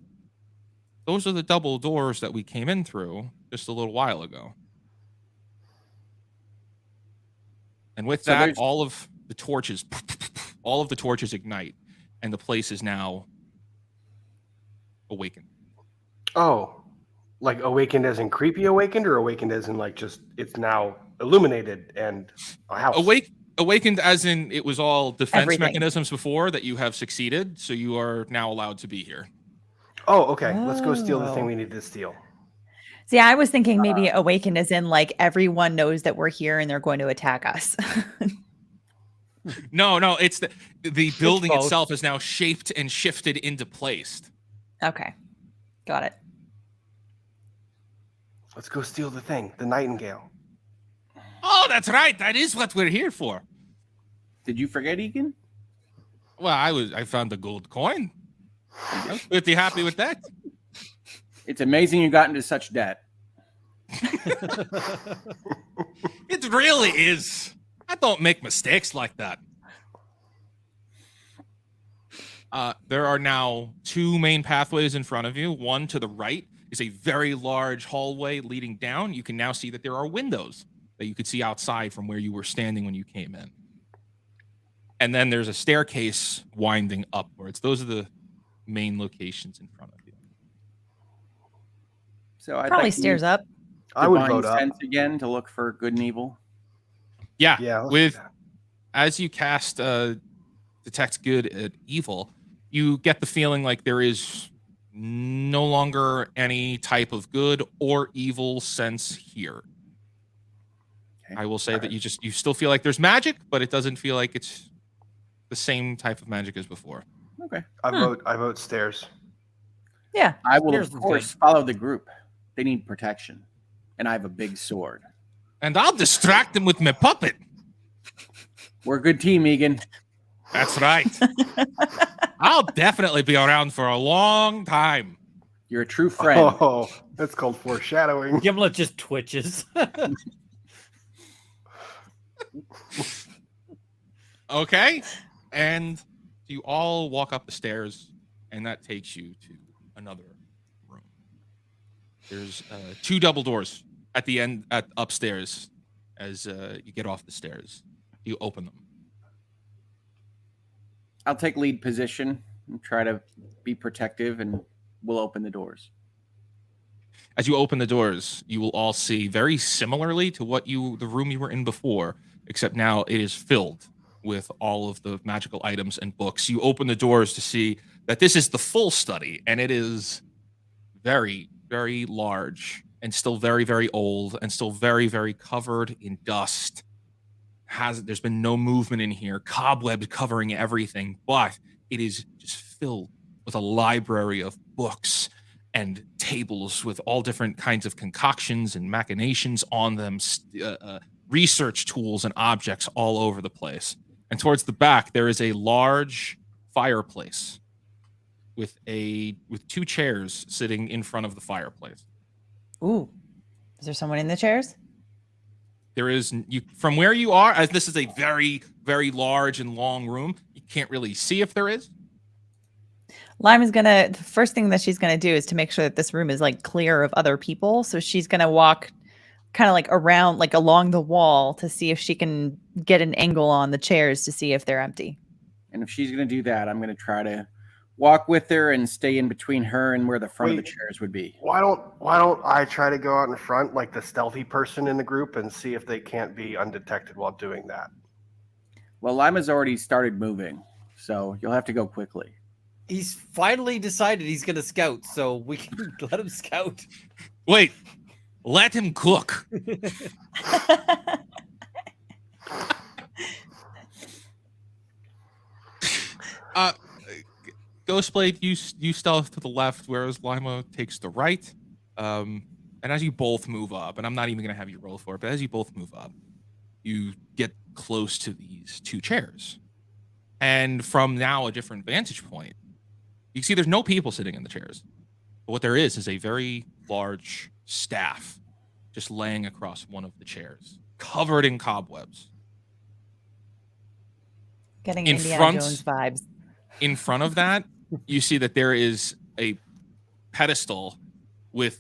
those are the double doors that we came in through just a little while ago. And with that, all of the torches ignite, and the place is now awakened. Oh, like awakened as in creepy awakened, or awakened as in like just it's now illuminated and a house? Awakened as in it was all defense Everything. mechanisms before that you have succeeded, so you are now allowed to be here. Oh, okay. Let's go steal the thing we need to steal. See, I was thinking maybe awakened as in like everyone knows that we're here and they're going to attack us. No, it's the building both. itself is now shaped and shifted into place. Okay. Got it. Let's go steal the thing, the Nightingale. Oh, that's right. That is what we're here for. Did you forget, Egan? Well, I found the gold coin. I was pretty happy with that. It's amazing you got into such debt. It really is. I don't make mistakes like that. There are now 2 main pathways in front of you. One to the right is a very large hallway leading down. You can now see that there are windows that you could see outside from where you were standing when you came in. And then there's a staircase winding upwards. Those are the main locations in front of you. So I Probably stairs up. I would vote up. sense again to look for good and evil. Yeah, Yeah, let's do with that. as you cast Detect Good at Evil, you get the feeling like there is no longer any type of good or evil sense here. Okay. I will say that you still feel like there's magic, but it doesn't feel like it's the same type of magic as before. Okay. I vote stairs. Yeah. I will, Here's of the course, thing. follow the group. They need protection. And I have a big sword. And I'll distract them with my puppet. We're a good team, Egan. That's right. I'll definitely be around for a long time. You're a true friend. Oh, that's called foreshadowing. Gimlet just twitches. Okay. And you all walk up the stairs, and that takes you to another room. There's 2 double doors at the end, upstairs, as you get off the stairs. You open them. I'll take lead position and try to be protective, and we'll open the doors. As you open the doors, you will all see very similarly to the room you were in before, except now it is filled with all of the magical items and books. You open the doors to see that this is the full study, and it is very, very large and still very, very old and still very, very covered in dust. There's been no movement in here, cobwebs covering everything, but it is just filled with a library of books and tables with all different kinds of concoctions and machinations on them, research tools and objects all over the place. And towards the back, there is a large fireplace with 2 chairs sitting in front of the fireplace. Ooh. Is there someone in the chairs? There is, from where you are, as this is a very, very large and long room, you can't really see if there is. Lime is the first thing that she's gonna do is to make sure that this room is like clear of other people. So she's gonna walk kind of like around, like along the wall to see if she can get an angle on the chairs to see if they're empty. And if she's going to do that, I'm going to try to walk with her and stay in between her and where the front of the chairs would be. Why don't I try to go out in front like the stealthy person in the group and see if they can't be undetected while doing that? Well, Lima's already started moving, so you'll have to go quickly. He's finally decided he's going to scout, so we can let him scout. Wait, let him cook. Ghostblade, you stealth to the left, whereas Laima takes the right. And as you both move up, and I'm not even going to have you roll for it, but as you both move up, you get close to these 2 chairs. And from now a different vantage point, you can see there's no people sitting in the chairs. But what there is a very large staff just laying across one of the chairs, covered in cobwebs. Getting In Indiana front- Jones vibes. In front of that, you see that there is a pedestal with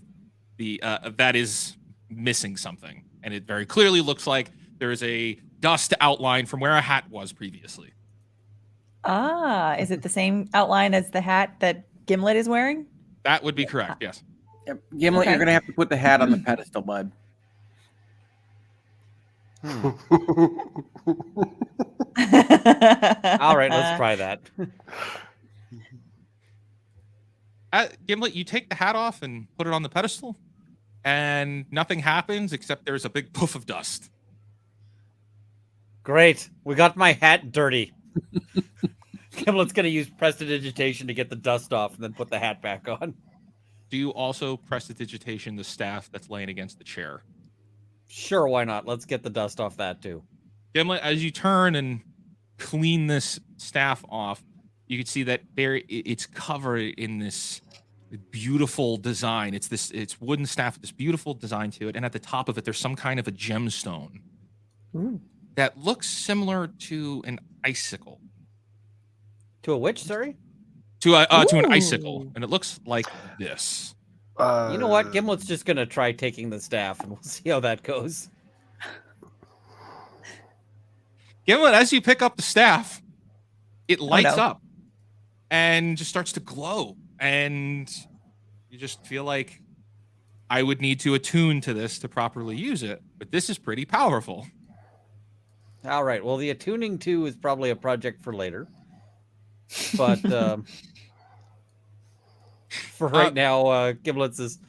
that is missing something. And it very clearly looks like there is a dust outline from where a hat was previously. Ah, is it the same outline as the hat that Gimlet is wearing? That would be correct, yes. Yep. Gimlet, Okay. you're going to have to put the hat on the pedestal, bud. All right, let's try that. Gimlet, you take the hat off and put it on the pedestal, and nothing happens except there's a big poof of dust. Great. We got my hat dirty. Gimlet's going to use prestidigitation to get the dust off and then put the hat back on. Do you also prestidigitation the staff that's laying against the chair? Sure, why not? Let's get the dust off that too. Gimlet, as you turn and clean this staff off, you can see that it's covered in this beautiful design. It's wooden staff with this beautiful design to it, and at the top of it, there's some kind of a gemstone that looks similar to an icicle. To a witch, sorry? To an icicle, Ooh. and it looks like this. You know what? Gimlet's just going to try taking the staff, and we'll see how that goes. Gimlet, as you pick up the staff, it lights no. up and just starts to glow. And you just feel like I would need to attune to this to properly use it. But this is pretty powerful. All right. Well, the attuning 2 is probably a project for later. But for right now, Gimlet's is...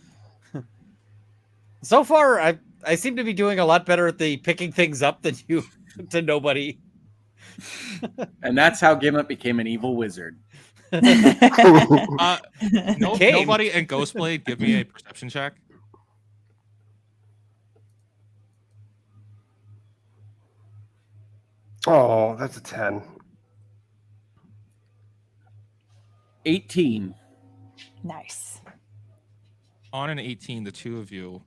So far, I seem to be doing a lot better at the picking things up than you to nobody. And that's how Gimlet became an evil wizard. Nobody and Ghostblade, give me a perception check. Oh, that's a 10. 18. Nice. On an 18, the two of you,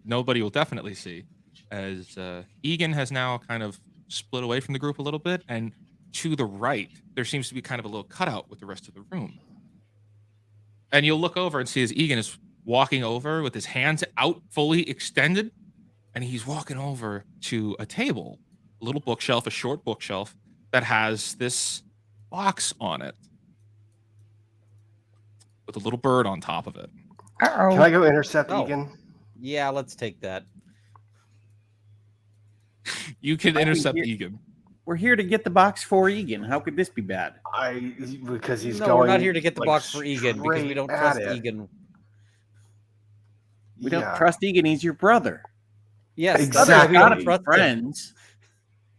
nobody will definitely see, as Egan has now kind of split away from the group a little bit, and to the right, there seems to be kind of a little cutout with the rest of the room. And you'll look over and see as Egan is walking over with his hands out fully extended, and he's walking over to a table, a little bookshelf, a short bookshelf, that has this box on it with a little bird on top of it. Uh-oh. Can I go intercept Oh. Egan? Yeah, let's take that. You can I think intercept you- Egan. We're here to get the box for Egan. How could this be bad? Because he's No, going. we're not here to get the like, box for Egan because we straight don't at trust it. Egan. We don't Yeah. trust Egan. He's your brother. Yes, Exactly. that's why we Gotta don't be trust him. friends.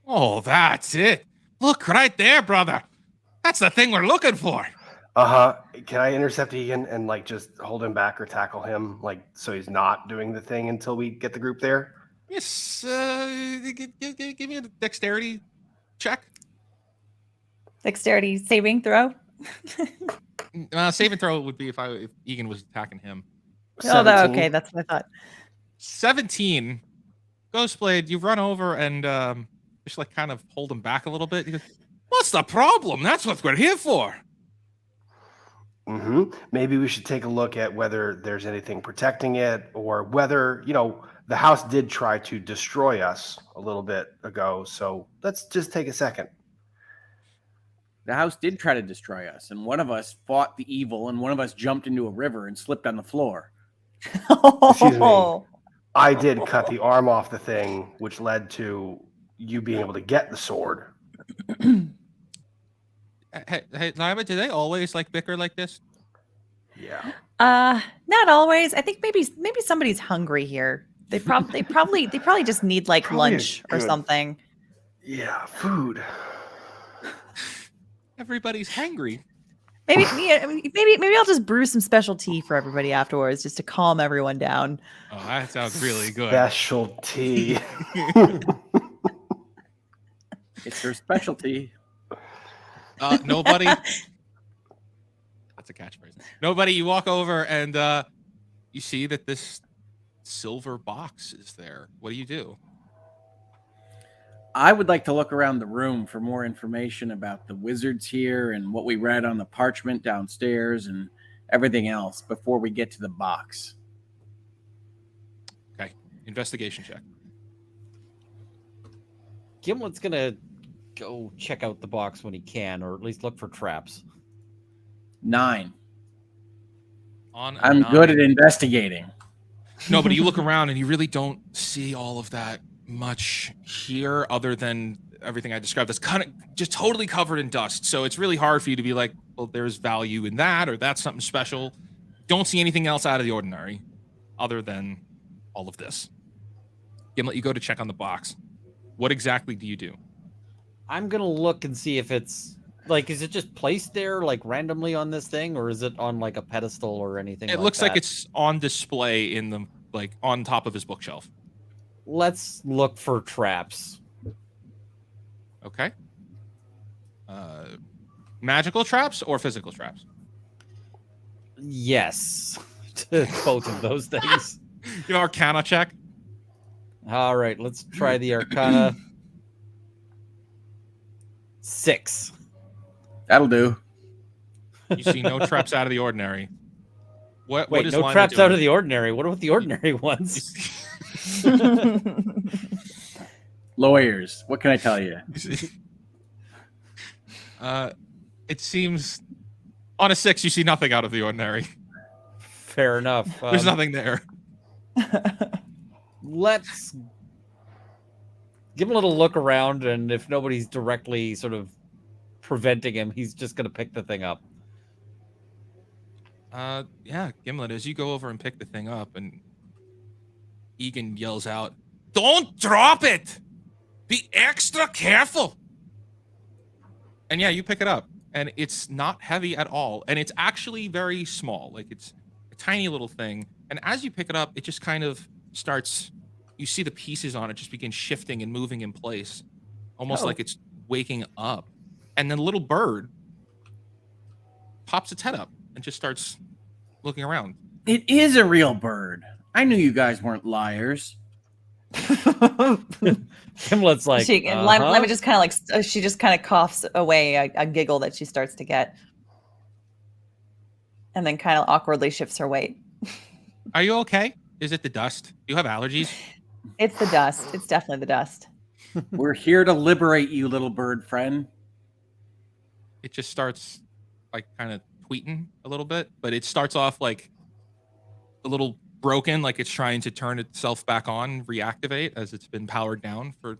Oh, that's it. Look right there, brother. That's the thing we're looking for. Can I intercept Egan and like just hold him back or tackle him, like so he's not doing the thing until we get the group there? Yes. Give me a dexterity check. Dexterity saving throw. Save and throw would be if Egan was attacking him. Oh, 17. okay. That's what I thought. 17. Ghostblade, you run over and just like kind of hold him back a little bit. You go, what's the problem? That's what we're here for. Maybe we should take a look at whether there's anything protecting it, or whether the house did try to destroy us a little bit ago. So let's just take a second. The house did try to destroy us, and one of us fought the evil, and one of us jumped into a river and slipped on the floor. Excuse me. I did cut the arm off the thing, which led to you being able to get the sword. Hey, Laima, do they always like bicker like this? Yeah. Not always. I think maybe somebody's hungry here. They probably just need like Probably lunch or good. something. Yeah, food. Everybody's hangry. Maybe maybe I'll just brew some special tea for everybody afterwards, just to calm everyone down. Oh, that sounds really good. Specialty. It's her specialty. Nobody. That's a catchphrase. Nobody. You walk over and you see that this silver box is there. What do? I would like to look around the room for more information about the wizards here and what we read on the parchment downstairs and everything else before we get to the box. Okay. Investigation check. Gimlet's gonna go check out the box when he can, or at least look for traps. 9. On a I'm 9. good at investigating. No, but you look around and you really don't see all of that much here other than everything I described that's kind of just totally covered in dust. So it's really hard for you to be like, well, there's value in that, or that's something special. Don't see anything else out of the ordinary other than all of this. Gimlet, you go to check on the box. What exactly do you do? I'm gonna look and see if it's like, is it just placed there like randomly on this thing, or is it on like a pedestal or anything? It looks like it's on display in the like on top of his bookshelf. Let's look for traps. Okay. Magical traps or physical traps? Yes, to both of those things. You know, Arcana check. All right, let's try the Arcana. 6. That'll do. You see no traps out of the ordinary. What Wait, is no Laima traps doing? out of the ordinary. What about the ordinary ones? Lawyers, what can I tell you? It seems on a 6 you see nothing out of the ordinary. Fair enough. There's nothing there. Let's Gimlet will look around, and if nobody's directly sort of preventing him, he's just going to pick the thing up. Yeah, Gimlet, as you go over and pick the thing up, and Egan yells out, "Don't drop it! Be extra careful!" And yeah, you pick it up, and it's not heavy at all, and it's actually very small. Like, it's a tiny little thing, and as you pick it up, it just kind of starts, you see the pieces on it just begin shifting and moving in place, almost like it's waking up. And then a little bird pops its head up and just starts looking around. It is a real bird. I knew you guys weren't liars. Gimlet's like, Laima just kind of like she just kind of coughs away a giggle that she starts to get, and then kind of awkwardly shifts her weight. Are you okay? Is it the dust? Do you have allergies? It's the dust. It's definitely the dust. We're here to liberate you, little bird friend. It just starts like kind of tweeting a little bit, but it starts off like a little broken, like it's trying to turn itself back on, reactivate, as it's been powered down for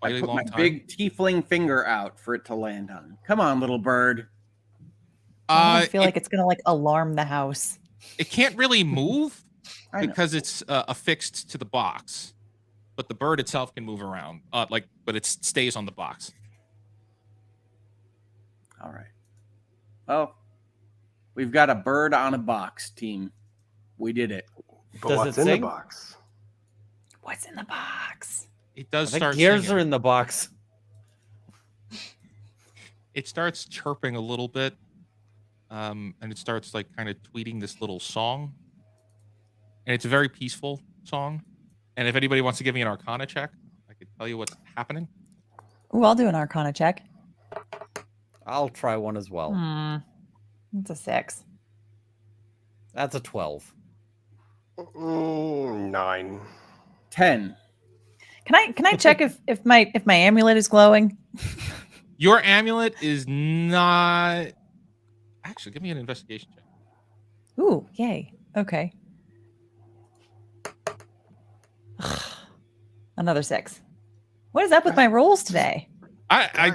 quite a long time. Big tiefling finger out for it to land on. Come on, little bird. I feel like it's gonna like alarm the house. It can't really move because it's affixed to the box, but the bird itself can move around. But it stays on the box. All right. Well, we've got a bird on a box, team. We did it. But Does what's it in the sing? box? What's in the box? It does I think start gears singing. are in the box. It starts chirping a little bit, and it starts like kind of tweeting this little song, and it's a very peaceful song. And if anybody wants to give me an Arcana check, I could tell you what's happening. Ooh, I'll do an Arcana check. I'll try one as well. It's a 6. That's a 12. 9. 10. Can I check if my amulet is glowing? Your amulet is not. Actually, give me an investigation check. Ooh, yay. Okay. Another 6. What is up with my rolls today?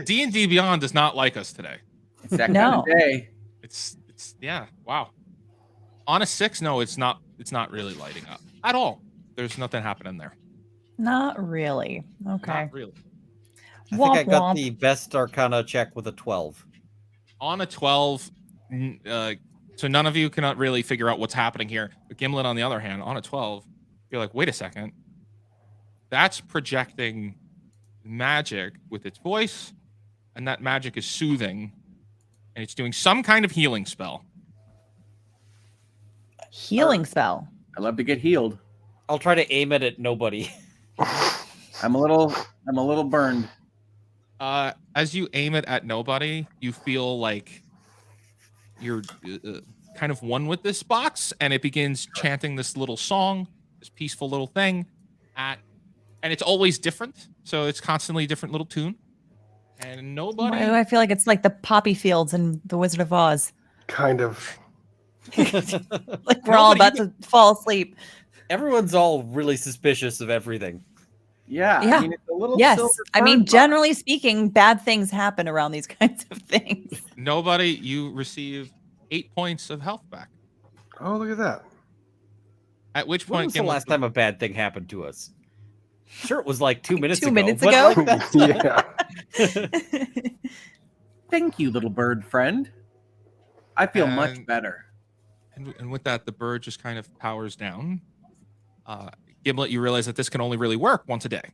D&D Beyond does not like us today. It's that No. kind of day. It's yeah, wow. On a 6, no, it's not really lighting up at all. There's nothing happening there. Not really. Okay. Not really. I think I Womp got womp. the best Arcana check with a 12. On a 12, so none of you cannot really figure out what's happening here. But Gimlet, on the other hand, on a 12, you're like, wait a second. That's projecting magic with its voice, and that magic is soothing, and it's doing some kind of healing spell. Healing spell. I love to get healed. I'll try to aim it at nobody. I'm a little burned. As you aim it at nobody, you feel like you're kind of one with this box, and it begins chanting this little song, this peaceful little thing, and it's always different. So it's constantly a different little tune, and nobody. Why do I feel like it's like the poppy fields in The Wizard of Oz? Kind of. Like we're all about to fall asleep. Everyone's all really suspicious of everything. Yeah. Yeah. I mean, it's a little Yes. silver I mean, bird box. generally speaking, bad things happen around these kinds of things. Nobody. You receive 8 points of health back. Oh, look at that. At which When point, was the Gimlet, last time a bad thing happened to us? Sure, it was like 2 minutes 2 ago. minutes but ago? like that's- Yeah. Thank you, little bird friend. I feel much And- better. and with that, the bird just kind of powers down. Gimlet, you realize that this can only really work once a day.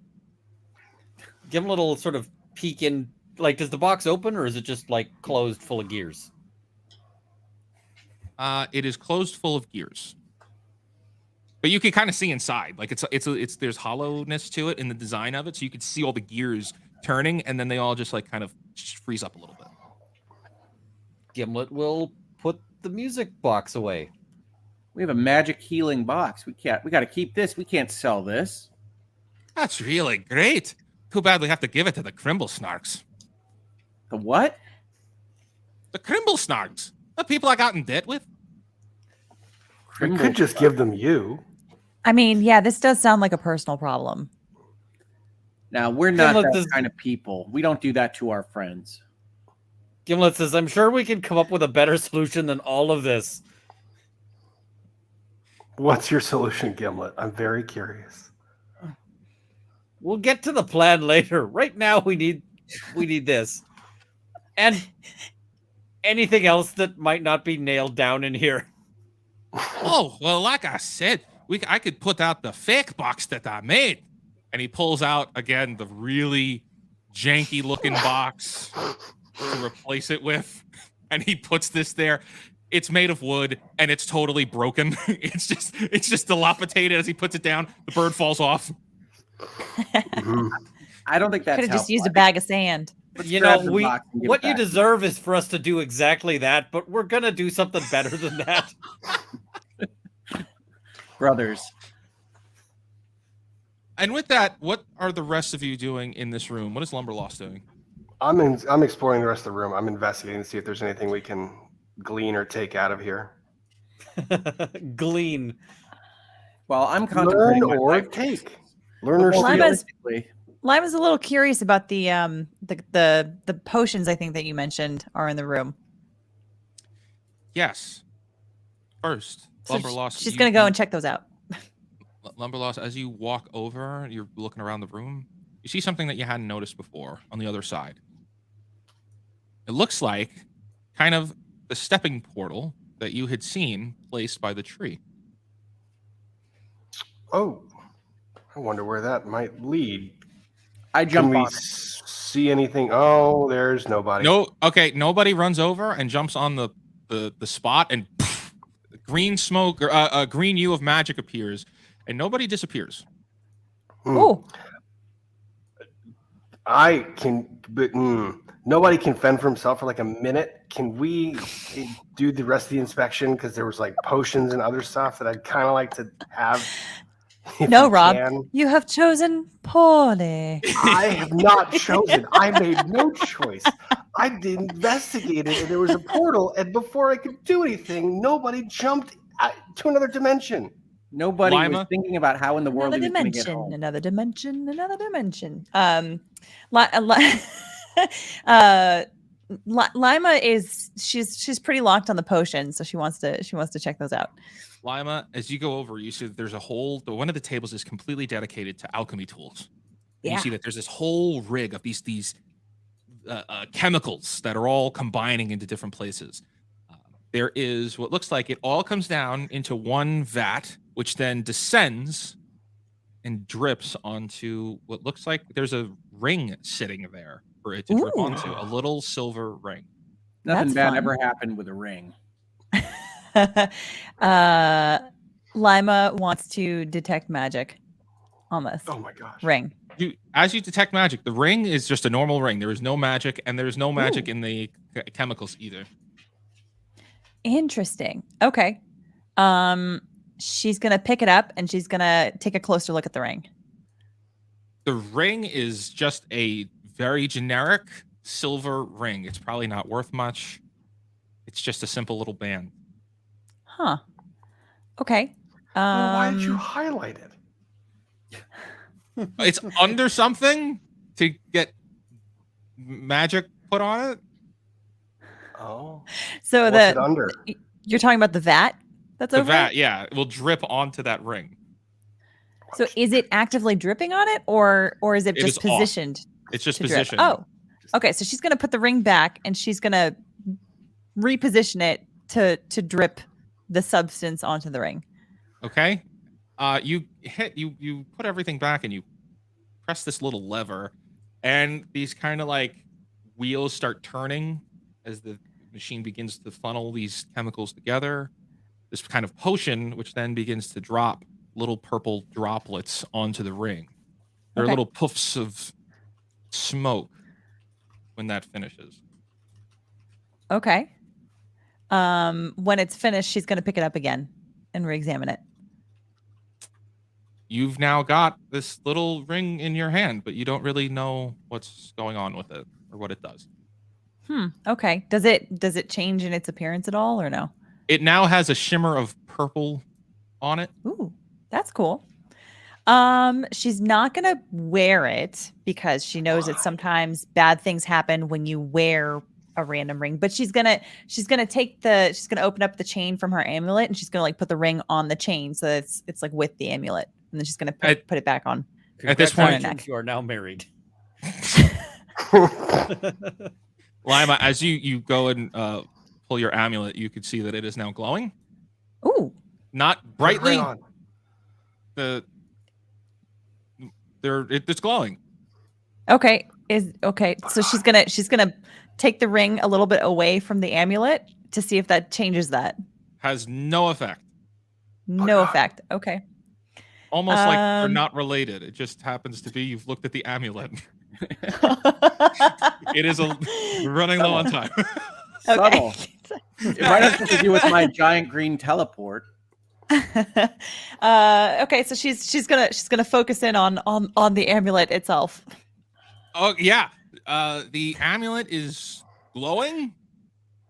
Gimlet will sort of peek in. Like, does the box open, or is it just like closed, full of gears? It is closed, full of gears, but you can kind of see inside. Like it's there's hollowness to it in the design of it, so you can see all the gears turning, and then they all just like kind of freeze up a little bit. Gimlet will put the music box away. We have a magic healing box. We got to keep this. We can't sell this. That's really great. Too bad we have to give it to the Crimble Snarks. The what? The Crimble Snarks, the people I got in debt with. We could just give them you. I mean, yeah, this does sound like a personal problem. Now, we're not Gimlet that is- kind of people. We don't do that to our friends. Gimlet says, I'm sure we can come up with a better solution than all of this. What's your solution, Gimlet? I'm very curious. We'll get to the plan later. Right now, we need this. And anything else that might not be nailed down in here. Oh, well, like I said, I could put out the fake box that I made. And he pulls out, again, the really janky-looking box to replace it with. And he puts this there. It's made of wood, and it's totally broken. It's just dilapidated as he puts it down. The bird falls off. I don't think that's Could have just helpful. used a bag of sand. Let's You grab know, the box and give what it you back. deserve is for us to do exactly that, but we're going to do something better than that. Brothers. And with that, what are the rest of you doing in this room? What is Lumberlost doing? I'm exploring the rest of the room. I'm investigating to see if there's anything we can glean or take out of here. Glean. Well, I'm Learn contemplating my or life take. Learn or Well, steal. realistically, Lima's a little curious about the potions. I think that you mentioned are in the room. Yes. First, So Lumberlost. she's gonna go and check those out. Lumberlost, as you walk over, you're looking around the room. You see something that you hadn't noticed before on the other side. It looks like kind of the stepping portal that you had seen placed by the tree. Oh, I wonder where that might lead. I Can jump we on it. see anything? Oh, there's nobody. No, okay, nobody runs over and jumps on the spot, and pff, green smoke or a green hue of magic appears, and nobody disappears. Oh, I can, but nobody can fend for himself for like a minute. Can we do the rest of the inspection? Because there was like potions and other stuff that I'd kind of like to have. if no, we Rob, can. you have chosen poorly. I have not chosen. I made no choice. I investigated, and there was a portal, and before I could do anything, nobody jumped to another dimension. Nobody was Lima? thinking about how in the world Another he was going to get dimension, home. another dimension, another dimension. Lima is she's pretty locked on the potions, so she wants to check those out. Laima, as you go over, you see that there's a whole, one of the tables is completely dedicated to alchemy tools. And Yeah. you see that there's this whole rig of these chemicals that are all combining into different places. There is what looks like it all comes down into one vat, which then descends and drips onto what looks like there's a ring sitting there for it to drip Ooh. onto, a little silver ring. Nothing That's bad fun. ever happened with a ring. Lima wants to detect magic on this Oh my gosh. ring. As you detect magic, the ring is just a normal ring. There is no magic, and there's no magic in the chemicals either. Interesting. Okay. She's gonna pick it up and she's gonna take a closer look at the ring. The ring is just a very generic silver ring. It's probably not worth much. It's just a simple little band. Huh. Okay. Well, why did you highlight it? It's under something to get magic put on it. Oh, So what's it under? you're talking about the vat that's The over vat, it? yeah, it will drip onto that ring. So is it actively dripping on it, or is it It just is off. positioned It's just to drip? positioned. Oh, okay. So she's gonna put the ring back and she's gonna reposition it to drip the substance onto the ring. Okay. You put everything back and you press this little lever, and these kind of like wheels start turning as the machine begins to funnel these chemicals together. This kind of potion, which then begins to drop little purple droplets onto the ring. There are Okay. little puffs of smoke when that finishes. Okay. When it's finished, she's gonna pick it up again and re-examine it. You've now got this little ring in your hand, but you don't really know what's going on with it or what it does. Okay. Does it change in its appearance at all, or no? It now has a shimmer of purple on it. Ooh, that's cool. She's not gonna wear it because she knows that sometimes bad things happen when you wear a random ring. But she's gonna open up the chain from her amulet and she's gonna like put the ring on the chain so that it's like with the amulet, and then she's gonna put it back on. At this point, neck. You are now married. Laima, as you go and pull your amulet, you could see that it is now glowing. Ooh. Not brightly. Right on. It's glowing. Okay. So she's gonna take the ring a little bit away from the amulet to see if that changes that. Has no effect. No effect. Okay. Almost like they're not related. It just happens to be you've looked at the amulet. It is running low on time. Subtle. It might have something to do with my giant green teleport. Okay, so she's gonna focus in on the amulet itself. Oh yeah, the amulet is glowing,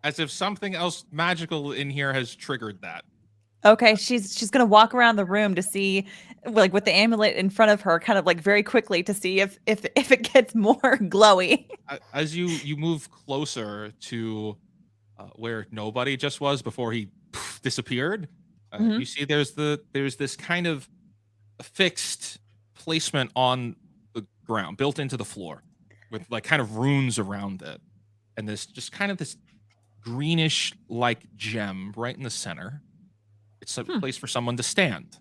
as if something else magical in here has triggered that. Okay, she's gonna walk around the room to see, like with the amulet in front of her, kind of like very quickly to see if it gets more glowy. As you move closer to where nobody just was before he disappeared, you see there's this kind of fixed placement on the ground, built into the floor, with like kind of runes around it, and this greenish like gem right in the center. It's a place for someone to stand.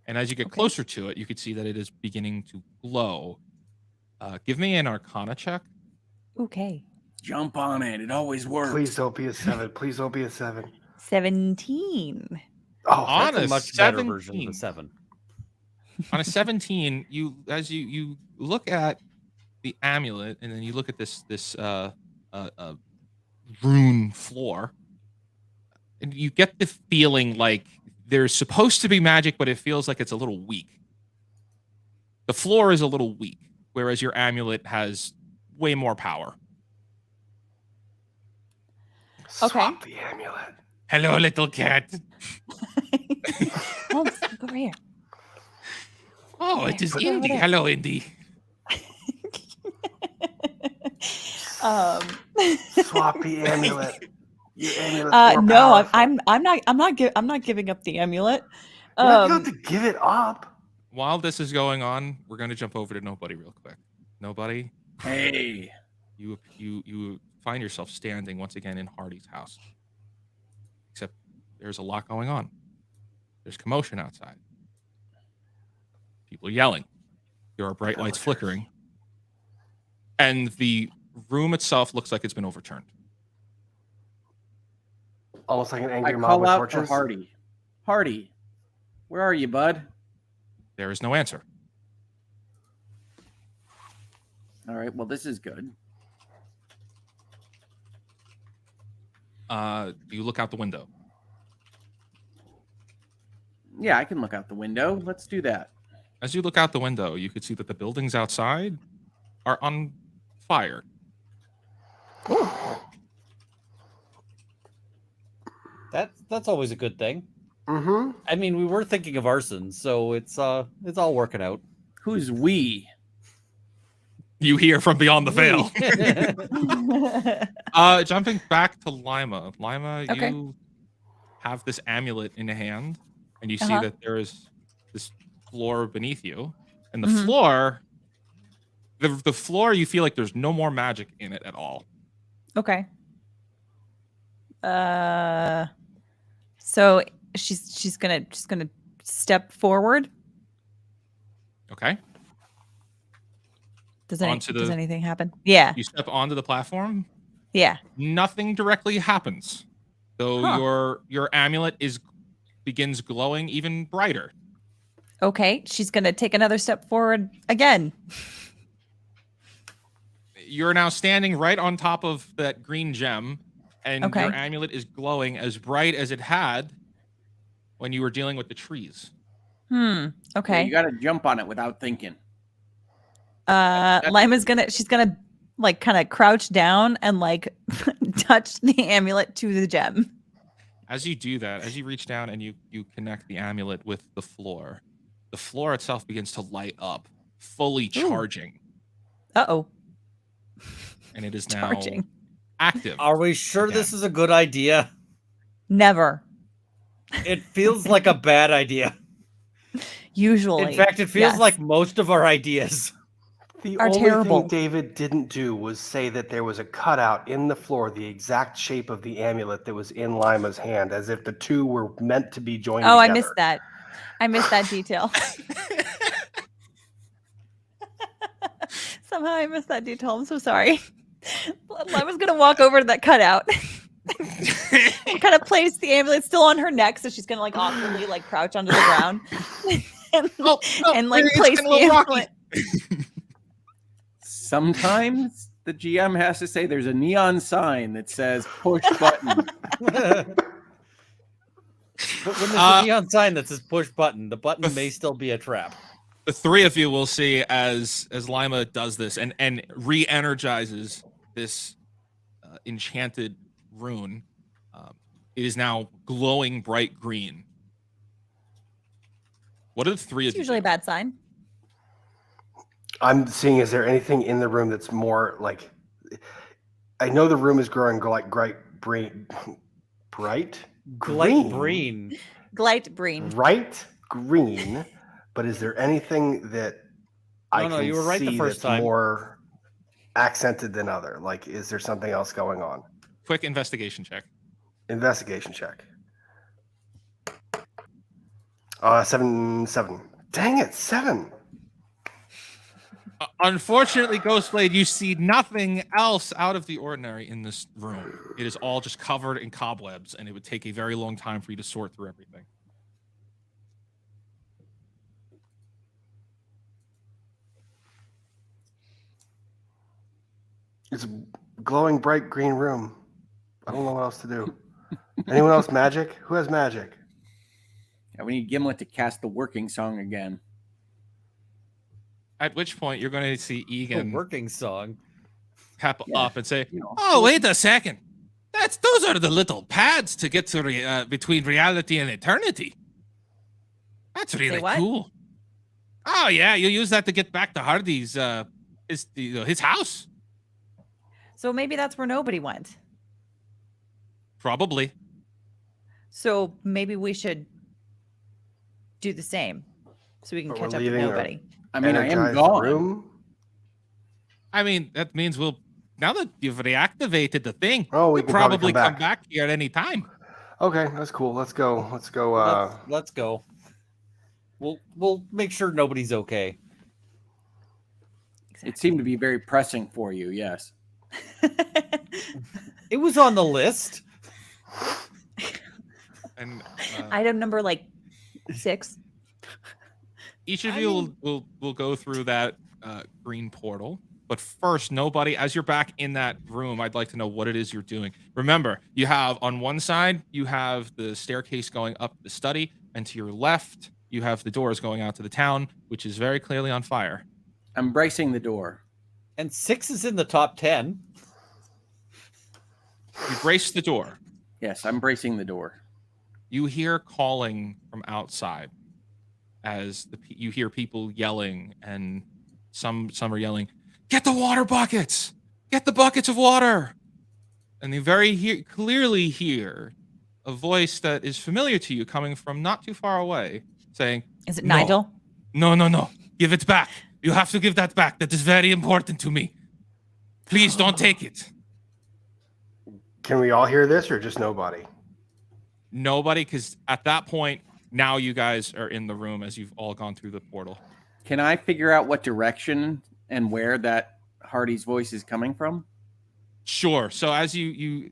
And as you get closer to it, you can see that it is beginning to glow. Give me an Arcana check. Okay. Jump on it. It always works. Please don't be a 7. Please don't be a 7. 17. Oh, On That's a a much better 17. version of the 7. On a 17, as you look at the amulet, and then you look at this rune floor, and you get the feeling like there's supposed to be magic, but it feels like it's a little weak. The floor is a little weak, whereas your amulet has way more power. Swap the amulet. Hello, little cat. Oh, over here. Oh, it is Put it over Indy. there. Hello, Indy. Swap the amulet. Your amulet's more No, powerful. I'm not giving up the amulet. You don't have to give it up. While this is going on, we're going to jump over to Nobody real quick. Nobody, Hey. you find yourself standing once again in Hardy's house. Except there's a lot going on. There's commotion outside. People yelling. There are bright lights flickering. And the room itself looks like it's been overturned. Almost like an I angry mob call with out for torches. Hardy. Hardy, where are you, bud? There is no answer. All right, well, this is good. You look out the window. Yeah, I can look out the window. Let's do that. As you look out the window, you could see that the buildings outside are on fire. That's always a good thing. Mm-hmm. I mean, we were thinking of arson, so it's all working out. Who's we? You hear from beyond the veil. Jumping back to Laima. Laima, Okay. you have this amulet in hand, and you see Uh-huh. that there is this floor beneath you. And the floor, the floor, you feel like there's no more magic in it at all. Okay. So she's gonna step forward. Okay. Does Onto the- anything happen? Yeah. You step onto the platform. Yeah. Nothing directly happens. So Huh. your amulet begins glowing even brighter. Okay. She's gonna take another step forward again. You're now standing right on top of that green gem, and Okay. your amulet is glowing as bright as it had when you were dealing with the trees. Yeah, Okay. you got to jump on it without thinking. Lima's she's gonna like kind of crouch down and like touch the amulet to the gem. As you do that, as you reach down and you connect the amulet with the floor, the floor itself begins to light up, fully charging, Uh-oh. and it is now Charging. active. Are we sure again. this is a good idea? Never. It feels like a bad idea. Usually. In fact, it feels yes. like most of our ideas. The Are only terrible. thing David didn't do was say that there was a cutout in the floor, the exact shape of the amulet that was in Laima's hand, as if the two were meant to be joined Oh, together. I missed that. I missed that detail. Somehow I missed that detail. I'm so sorry. I was going to walk over to that cutout. Kind of place the amulet still on her neck, so she's going to like awkwardly like crouch under the ground. and like it's place getting a the little rocky. amulet. Sometimes the GM has to say there's a neon sign that says push button. But when there's a neon sign that says push button, the button may still be a trap. The three of you will see as Laima does this and re-energizes this enchanted rune. It is now glowing bright green. What are the three of It's you? usually a bad sign. I'm seeing, is there anything in the room that's more like, I know the room is growing like bright green. Glite green. Glite green. Bright green, but is there anything that I No, can you were right the see first that's time. more accented than other? Like, is there something else going on? Quick investigation check. Investigation check. 7. Dang it, 7. Unfortunately, Ghostblade, you see nothing else out of the ordinary in this room. It is all just covered in cobwebs, and it would take a very long time for you to sort through everything. It's a glowing bright green room. I don't know what else to do. Anyone else magic? Who has magic? Yeah, we need Gimlet to cast the working song again. At which point, you're going to see A Egan working song. pop Yeah. up and say, You know. "Oh, wait a second. Those are the little pads to get to between reality and eternity. That's really what? cool. Oh yeah, you use that to get back to Hardy's his house. So maybe that's where nobody went. Probably. So maybe we should do the same so we can But catch we're up with leaving nobody. I mean, I am Energized gone. room? I mean, that means now that you've reactivated the thing, Oh, we we'll can probably probably come come back. back here at any time. Okay, that's cool. Let's go. Let's go. We'll make sure nobody's okay. It seemed to be very pressing for you, yes. It was on the list. And Item number like 6. each of I you will go through that green portal. But first, nobody, as you're back in that room, I'd like to know what it is you're doing. Remember, you have on one side, you have the staircase going up the study, and to your left, you have the doors going out to the town, which is very clearly on fire. I'm bracing the door. And 6 is in the top 10. You brace the door. Yes, I'm bracing the door. You hear calling from outside as you hear people yelling, and some are yelling, "Get the water buckets! Get the buckets of water!" And you very clearly hear a voice that is familiar to you coming from not too far away, saying, Is it No. Nigel? No. Give it back. You have to give that back. That is very important to me. Please don't take it." Can we all hear this or just nobody? Nobody, because at that point, now you guys are in the room as you've all gone through the portal. Can I figure out what direction and where that Hardy's voice is coming from? Sure. So as you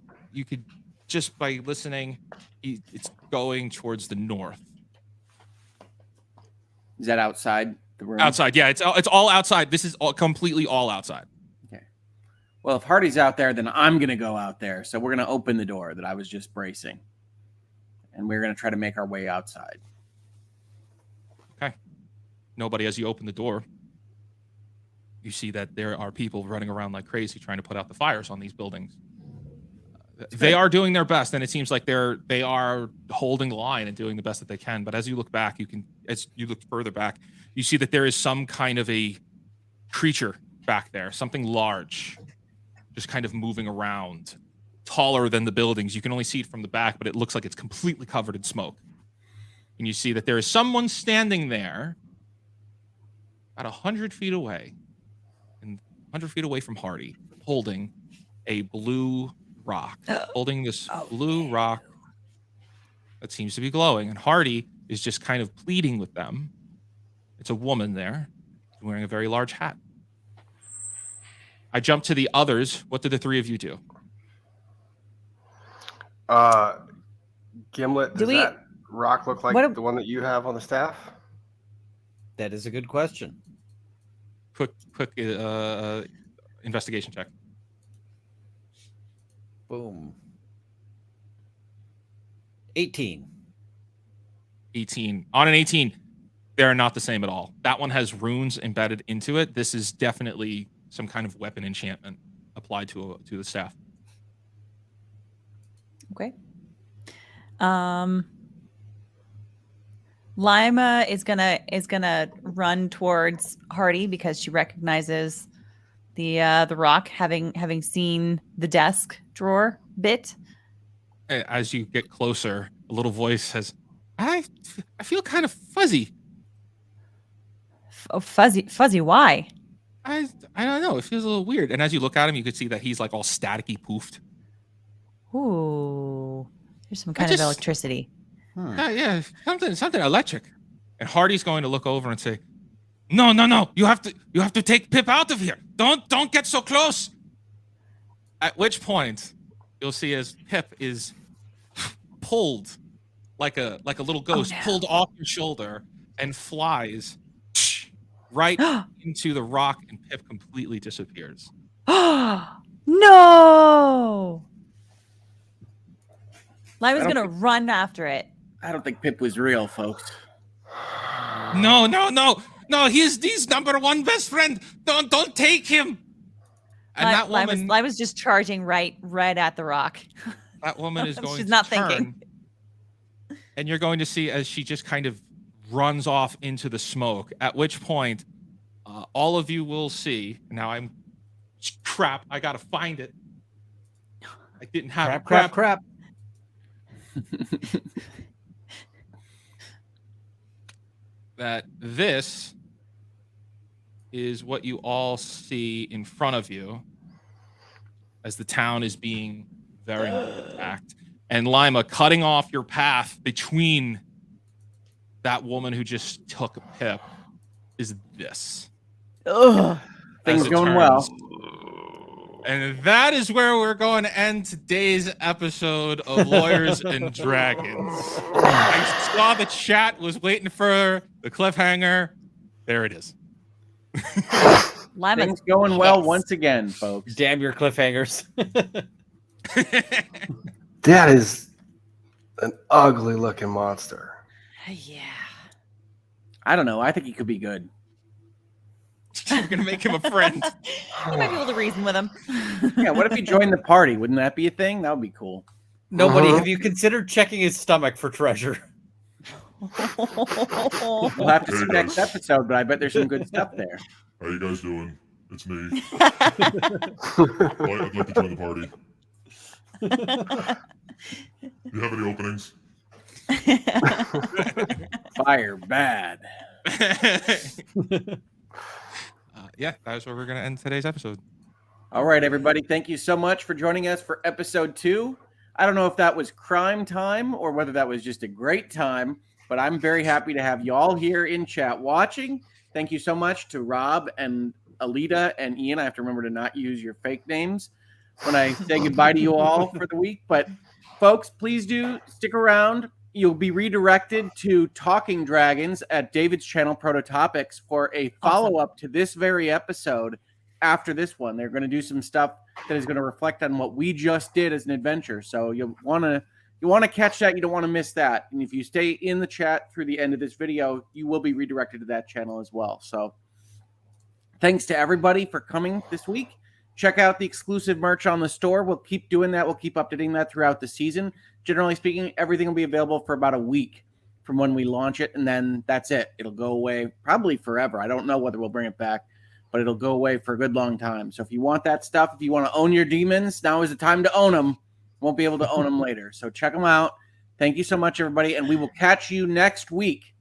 could just by listening, it's going towards the north. Is that outside the room? Outside, yeah. It's all outside. This is completely all outside. Okay. Well, if Hardy's out there, then I'm going to go out there. So we're going to open the door that I was just bracing. And we're going to try to make our way outside. Okay. Nobody, as you open the door, you see that there are people running around like crazy trying to put out the fires on these buildings. they are doing their best, and it seems like they are holding the line and doing the best that they can. But as you look back, as you look further back, you see that there is some kind of a creature back there, something large, just kind of moving around, taller than the buildings. You can only see it from the back, but it looks like it's completely covered in smoke. And you see that there is someone standing there about 100 feet away, and 100 feet away from Hardy, holding a blue rock, holding this blue rock that seems to be glowing. And Hardy is just kind of pleading with them. It's a woman there wearing a very large hat. I jump to the others. What did the three of you do? Gimlet, does that rock look like the one that you have on the staff? That is a good question. Quick investigation check. Boom. 18. 18. On an 18, they're not the same at all. That one has runes embedded into it. This is definitely some kind of weapon enchantment applied to the staff. Okay. Laima is gonna run towards Hardy because she recognizes the rock, having seen the desk drawer bit. As you get closer, a little voice says, I feel kind of fuzzy. Oh, fuzzy, why? I don't know. It feels a little weird. And as you look at him, you could see that he's like all staticky poofed. Ooh, there's some kind of electricity. Yeah, something electric. And Hardy's going to look over and say, No. You have to take Pip out of here. Don't get so close. At which point, you'll see as Pip is pulled like a little ghost, pulled off your shoulder and flies right into the rock, and Pip completely disappears. No! Laima's gonna run after it. I don't think Pip was real, folks. No. He's number one best friend. Don't take him. And that woman, Laima's just charging right at the rock. That woman is going. She's to not turn, thinking. And you're going to see as she just kind of runs off into the smoke. At which point, all of you will see. Now crap. I gotta find it. I didn't have it. Crap. That this is what you all see in front of you as the town is being very much attacked. And Laima, cutting off your path between that woman who just took Pip is this. Ugh. Things going well. And that is where we're going to end today's episode of Lawyers and Dragons. I saw the chat was waiting for the cliffhanger. There it is. Things going well once again, folks. Damn your cliffhangers. That is an ugly looking monster. Yeah. I don't know. I think he could be good. You're going to make him a friend. You might be able to reason with him. Yeah, what if he joined the party? Wouldn't that be a thing? That would be cool. Nobody, have you considered checking his stomach for treasure? We'll have to see next episode, but I bet there's some good stuff there. How you guys doing? It's me. I'd like to join the party. Do you have any openings? Fire bad. Yeah, that's where we're going to end today's episode. All right, everybody. Thank you so much for joining us for episode 2. I don't know if that was crime time or whether that was just a great time, but I'm very happy to have you all here in chat watching. Thank you so much to Rob and Alita and Ian. I have to remember to not use your fake names when I say goodbye to you all for the week. But folks, please do stick around. You'll be redirected to Talking Dragons at David's channel, Prototopics, for a follow-up to this very episode after this one. They're going to do some stuff that is going to reflect on what we just did as an adventure. So you want to catch that. You don't want to miss that. And if you stay in the chat through the end of this video, you will be redirected to that channel as well. So thanks to everybody for coming this week. Check out the exclusive merch on the store. We'll keep doing that. We'll keep updating that throughout the season. Generally speaking, everything will be available for about a week from when we launch it, and then that's it. It'll go away probably forever. I don't know whether we'll bring it back, but it'll go away for a good long time. So if you want that stuff, if you want to own your demons, now is the time to own them. Won't be able to own them later. So check them out. Thank you so much, everybody, and we will catch you next week